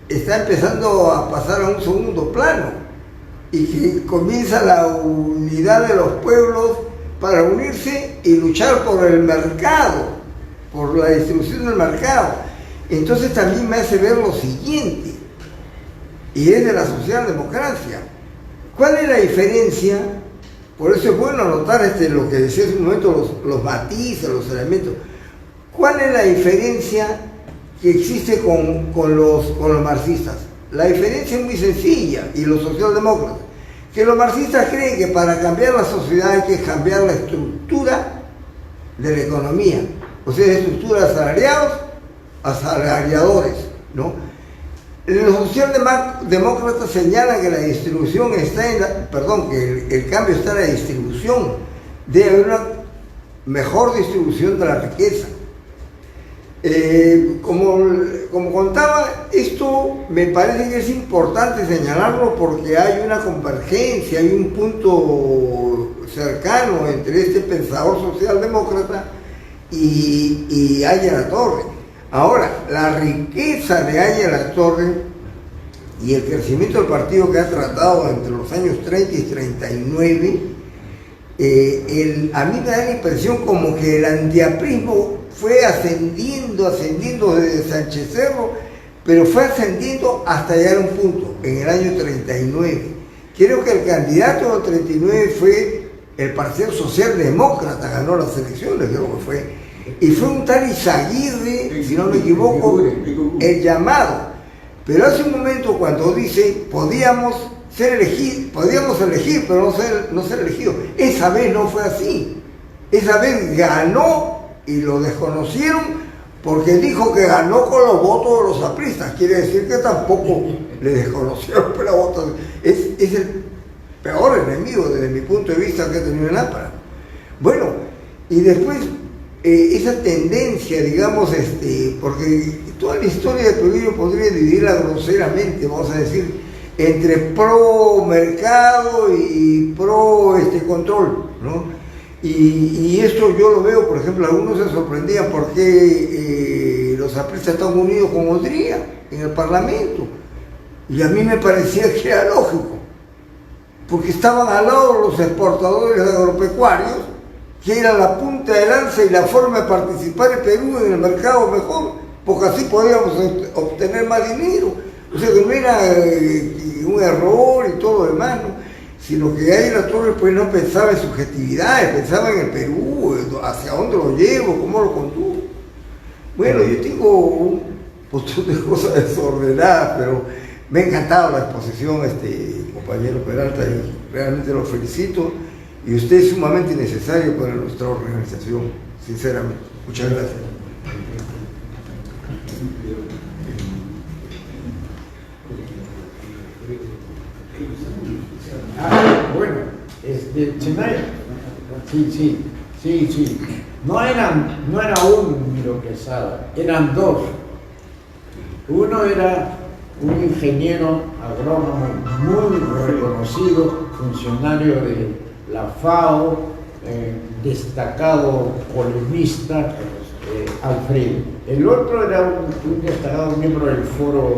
S5: está empezando a pasar a un segundo plano y que comienza la unidad de los pueblos para unirse y luchar por el mercado, por la distribución del mercado. Entonces también me hace ver lo siguiente, y es de la socialdemocracia. ¿Cuál es la diferencia? Por eso es bueno anotar lo que decía hace un momento, los matices, los elementos. ¿Cuál es la diferencia que existe con los marxistas? La diferencia es muy sencilla, y los socialdemócratas, que los marxistas creen que para cambiar la sociedad hay que cambiar la estructura de la economía, o sea, de estructura de asalariados a asalariadores, ¿no? Los socialdemócratas señalan que la distribución está que el cambio está en la distribución. Debe haber una mejor distribución de la riqueza, Como contaba, esto me parece que es importante señalarlo porque hay una convergencia, hay un punto cercano entre este pensador socialdemócrata y Ángel Latorre. Ahora, la riqueza de Ángel Latorre y el crecimiento del partido que ha tratado entre los años 30 y 39, a mí me da la impresión como que el antiaprismo fue ascendiendo desde Sánchez Cerro, pero fue ascendiendo hasta llegar a un punto, en el año 39. Creo que el candidato del 39 fue el Partido Socialdemócrata, ganó las elecciones, creo que fue. Y fue un tal Izaguirre, si no me equivoco, el llamado. Pero hace un momento cuando dice, podíamos elegir, pero no ser elegidos. Esa vez no fue así. Esa vez ganó y lo desconocieron porque dijo que ganó con los votos de los apristas. Quiere decir que tampoco le desconocieron los votos. Es el peor enemigo desde mi punto de vista que he tenido en Ápara. Bueno, y después esa tendencia, digamos, porque toda la historia de Perú yo podría dividirla groseramente, vamos a decir, entre pro mercado y pro control, ¿no? Y esto yo lo veo, por ejemplo, algunos se sorprendían por qué los apristas están unidos con Odría en el Parlamento. Y a mí me parecía que era lógico, porque estaban al lado los exportadores agropecuarios, que era la punta de lanza y la forma de participar en Perú en el mercado mejor, porque así podíamos obtener más dinero. O sea, que no era un error y todo lo demás, ¿no? Sino que Ángel Latorre pues no pensaba en subjetividades, pensaba en el Perú, hacia dónde lo llevo, cómo lo conduzco. Bueno, yo tengo un montón de cosas desordenadas, pero me ha encantado la exposición, compañero Peralta, y realmente lo felicito. Y usted es sumamente necesario para nuestra organización, sinceramente. Muchas gracias.
S2: Bueno, Chenay, sí. No era un Miro Quesada, eran dos. Uno era un ingeniero agrónomo muy reconocido, funcionario de la FAO, destacado polemista, Alfredo. El otro era un destacado miembro del Foro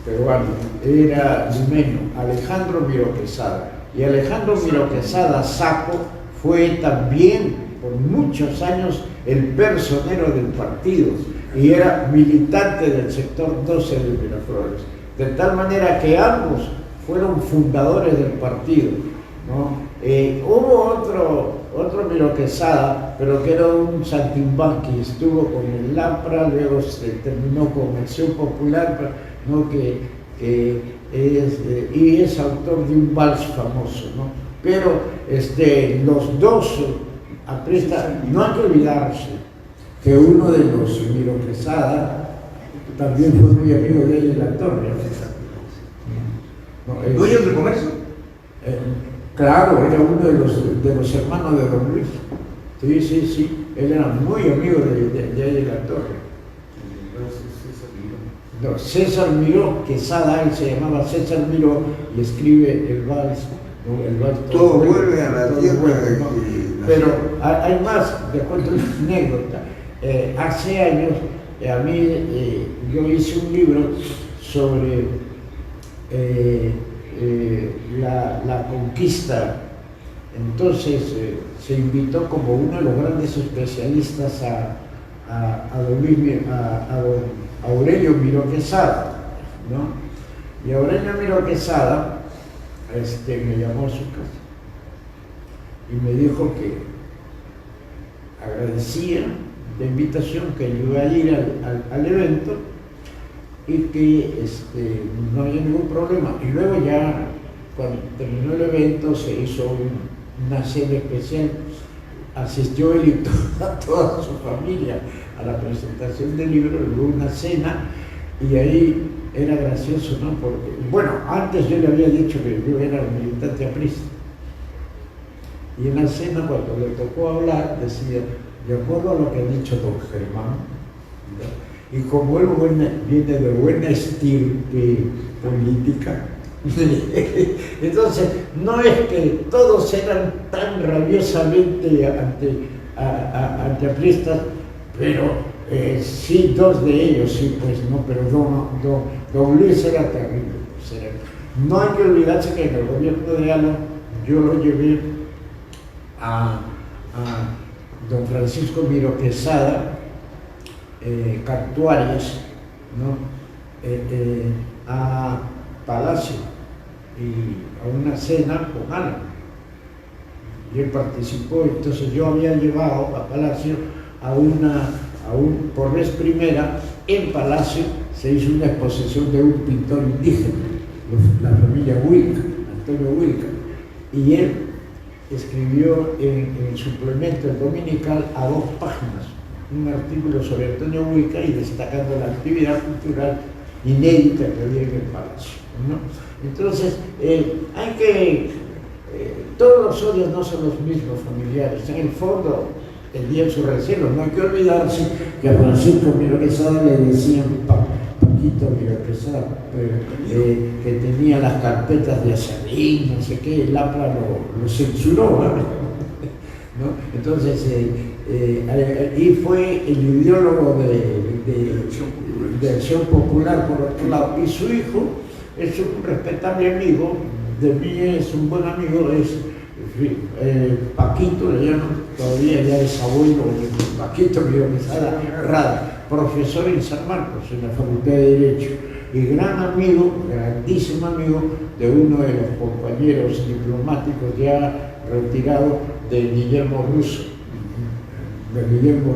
S2: peruano, era limeño, Alejandro Miro Quesada. Y Alejandro Miro Quesada Saco fue también por muchos años el personero del partido y era militante del sector 12 de Miraflores. De tal manera que ambos fueron fundadores del partido, ¿no? Hubo otro Miro Quesada, pero que era un saltimbanqui, estuvo con el LAPRA, luego se terminó con Acción Popular, ¿no? Y es autor de un vals famoso, ¿no? Pero los dos apristas, no hay que olvidarse que uno de los Miro Quesada también fue muy amigo de Ángel Latorre.
S3: ¿Dueño del comercio?
S2: Claro, era uno de los hermanos de Don Luis. Sí, él era muy amigo de Ángel Latorre. No, César Miró Quesada, él se llamaba César Miró y escribe el vals. ¿No? El vals
S5: todo vuelve a la tierra.
S2: ¿No? Pero hay más, te cuento una anécdota. Hace años, a mí, yo hice un libro sobre la conquista. Entonces se invitó como uno de los grandes especialistas a Aurelio Miro Quesada, ¿no? Y Aurelio Miro Quesada me llamó a su casa y me dijo que agradecía la invitación, que yo iba a ir al evento y que no había ningún problema. Y luego ya, cuando terminó el evento, se hizo una cena especial. Asistió él y toda su familia a la presentación del libro, hubo una cena y ahí era gracioso, ¿no? Porque, bueno, antes yo le había dicho que yo era militante aprista. Y en la cena, cuando le tocó hablar, decía, de acuerdo a lo que ha dicho don Germán, ¿no? Y como él viene de buena estirpe política, entonces no es que todos eran tan rabiosamente antiapristas, pero sí, dos de ellos sí, pues no, pero don Luis era terrible. Pues, no hay que olvidarse que en el gobierno de Alan yo lo llevé a don Francisco Miro Quesada, Cartuarias, ¿no? A Palacio y a una cena con Alan. Y él participó, entonces yo había llevado a Palacio por vez primera en Palacio se hizo una exposición de un pintor indígena, la familia Wilca, Antonio Wilca, y él escribió en el suplemento dominical a 2 páginas un artículo sobre Antonio Wilca y destacando la actividad cultural inédita que había en el Palacio, ¿no? Entonces, hay que... todos los odios no son los mismos familiares, en el fondo tendrían su recelo. No hay que olvidarse que a Francisco Miro Quesada le decían Paquito Miro Quesada, que tenía las carpetas de Acerrín, no sé qué, el APLA lo censuró, ¿no? Entonces, y fue el ideólogo de Acción Popular por otro lado, y su hijo es un respetable amigo, de mí es un buen amigo, es Paquito, le llaman, todavía ya es abuelo, Paquito Miro Quesada Rada, profesor en San Marcos, en la Facultad de Derecho, y gran amigo, grandísimo amigo de uno de los compañeros diplomáticos ya retirado de Guillermo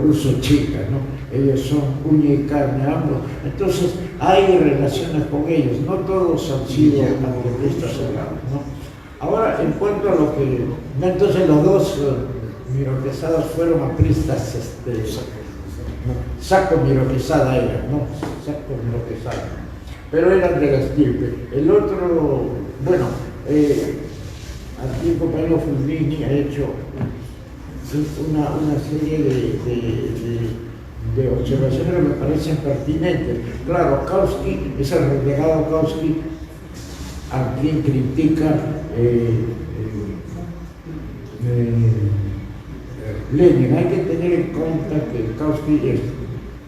S2: Russo Chica, ¿no? Ellos son uña y carne ambos, entonces hay relaciones con ellos, no todos han sido antiapristas cerrados, ¿no? Ahora, en cuanto a lo que... Entonces los dos Miro Quesadas fueron apristas, Saco Miro Quesada era, ¿no? Saco Miro Quesada, pero eran de la estirpe. El otro, bueno, aquí el compañero Fulvini ha hecho una serie de observaciones que me parecen pertinentes. Claro, Kautsky es el renegado Kautsky a quien critica Lenin. Hay que tener en cuenta que Kautsky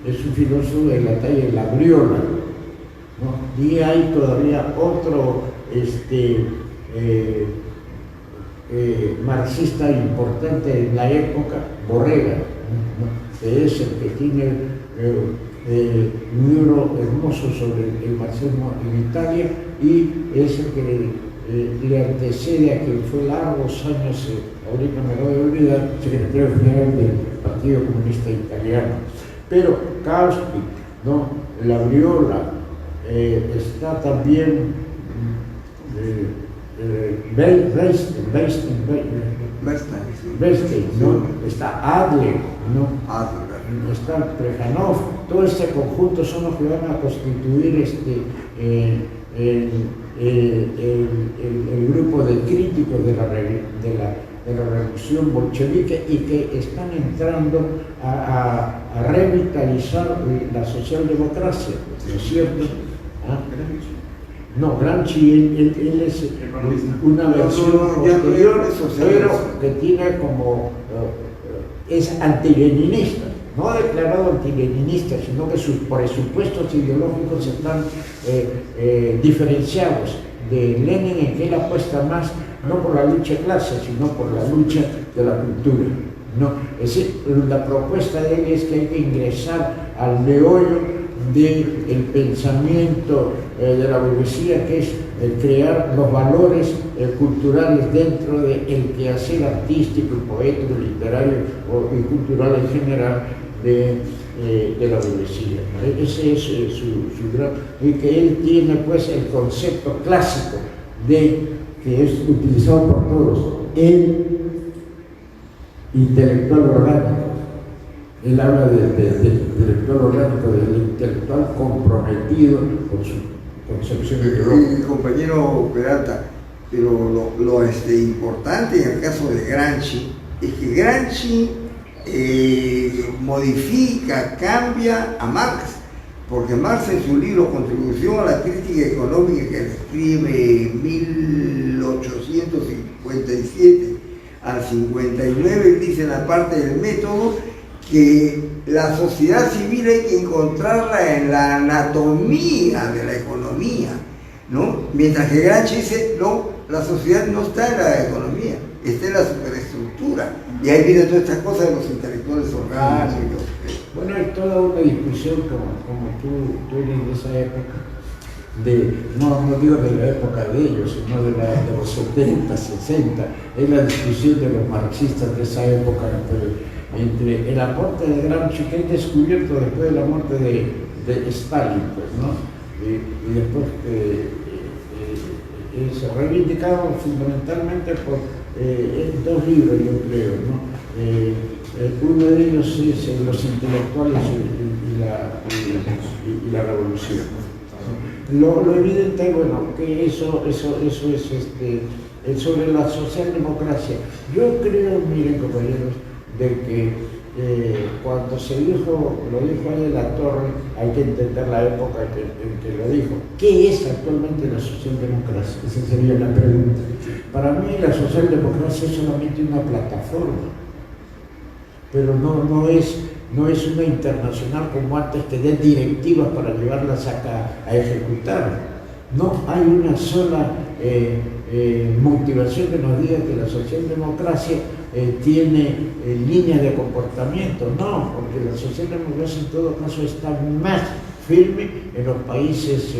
S2: es un filósofo de la talla de Labriola, ¿no? Y hay todavía otro marxista importante en la época, Borrega, ¿no? Que es el que tiene un libro hermoso sobre el marxismo en Italia y es el que le antecede a quien fue largos años, ahorita me acabo de olvidar, secretario general del Partido Comunista Italiano. Pero Kautsky, ¿no? Labriola, está también Bernstein, ¿no? Está Adler, ¿no? Está Plejánov. Todo este conjunto son los que van a constituir el grupo de críticos de la revolución bolchevique y que están entrando a revitalizar la socialdemocracia, ¿no es cierto? ¿Ah? No, Gramsci, él es una versión posterior, pero que tiene como, es antileninista, no declarado antileninista, sino que sus presupuestos ideológicos están diferenciados de Lenin, en que él apuesta más no por la lucha de clase, sino por la lucha de la cultura, ¿no? Es decir, la propuesta de él es que hay que ingresar al meollo del pensamiento de la burguesía, que es crear los valores culturales dentro del quehacer artístico, poético, literario y cultural en general de la burguesía, ¿no? Ese es su gran... y que él tiene pues el concepto clásico que es utilizado por todos, el intelectual orgánico. Él habla del intelectual orgánico, del intelectual comprometido con su concepción ideológica.
S5: Compañero Peralta, pero lo importante en el caso de Gramsci es que Gramsci modifica, cambia a Marx, porque Marx en su libro Contribución a la Crítica Económica, que escribe en 1857 al 59, él dice en la parte del método que la sociedad civil hay que encontrarla en la anatomía de la economía, ¿no? Mientras que Gramsci dice, no, la sociedad no está en la economía, está en la superestructura. Y ahí vienen todas estas cosas de los intelectuales orgánicos.
S2: Bueno, hay toda una discusión, como tú eres de esa época, no digo de la época de ellos, sino de los 70, 60, es la discusión de los marxistas de esa época entre el aporte de Gramsci, que es descubierto después de la muerte de Stalin, pues, ¿no? Y después es reivindicado fundamentalmente por dos libros, yo creo, ¿no? Uno de ellos es Los intelectuales y la revolución. Lo evidente, bueno, que eso es sobre la socialdemocracia. Yo creo, miren compañeros, de que cuando lo dijo ahí en la Torre, hay que entender la época en que lo dijo. ¿Qué es actualmente la socialdemocracia? Esa sería la pregunta. Para mí la socialdemocracia es solamente una plataforma, pero no es una internacional como antes que den directivas para llevarlas a ejecutar. No hay una sola motivación que nos diga que la socialdemocracia tiene líneas de comportamiento. No, porque la socialdemocracia en todo caso está más firme en los países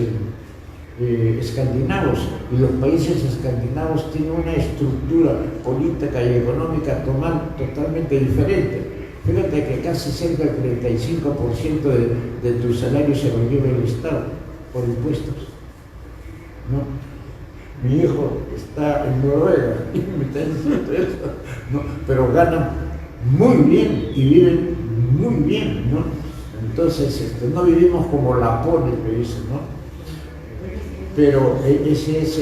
S2: escandinavos, y los países escandinavos tienen una estructura política y económica totalmente diferente. Fíjate que casi cerca del 35% de tu salario se lo lleva el Estado por impuestos, ¿no? Mi hijo está en Noruega y me está diciendo eso, ¿no? Pero ganan muy bien y viven muy bien, ¿no? Entonces no vivimos como Lapones, me dicen, ¿no? Pero ese es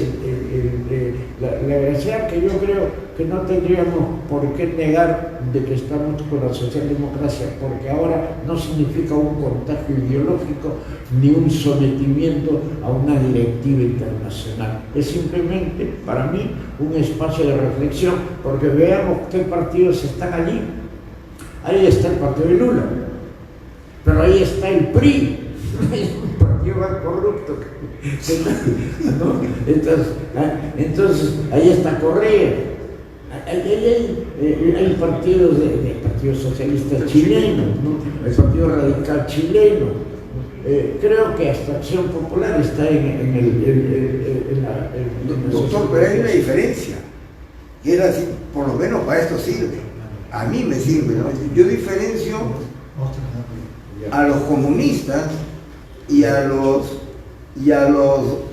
S2: la verdad, que yo creo que no tendríamos por qué negar de que estamos con la socialdemocracia, porque ahora no significa un contagio ideológico ni un sometimiento a una directiva internacional. Es simplemente, para mí, un espacio de reflexión, porque veamos qué partidos están allí. Ahí está el partido de Lula, pero ahí está el PRI, un partido más corrupto, ¿no? Entonces ahí está Correa, hay partidos del Partido Socialista Chileno, ¿no? El Partido Radical Chileno. Creo que hasta Acción Popular está en la
S5: doctor, pero hay una diferencia, y era así, por lo menos para esto sirve, a mí me sirve, ¿no? Yo diferencio a los comunistas y a los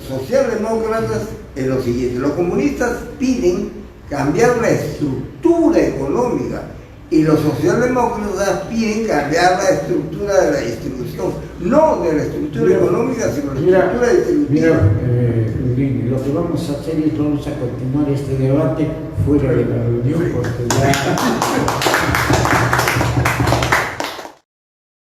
S5: socialdemócratas en lo siguiente. Los comunistas piden cambiar la estructura económica y los socialdemócratas piden cambiar la estructura de la distribución, no de la estructura económica, sino de la estructura distributiva.
S2: Lo que vamos a hacer es vamos a continuar este debate fuera de la reunión, porque ya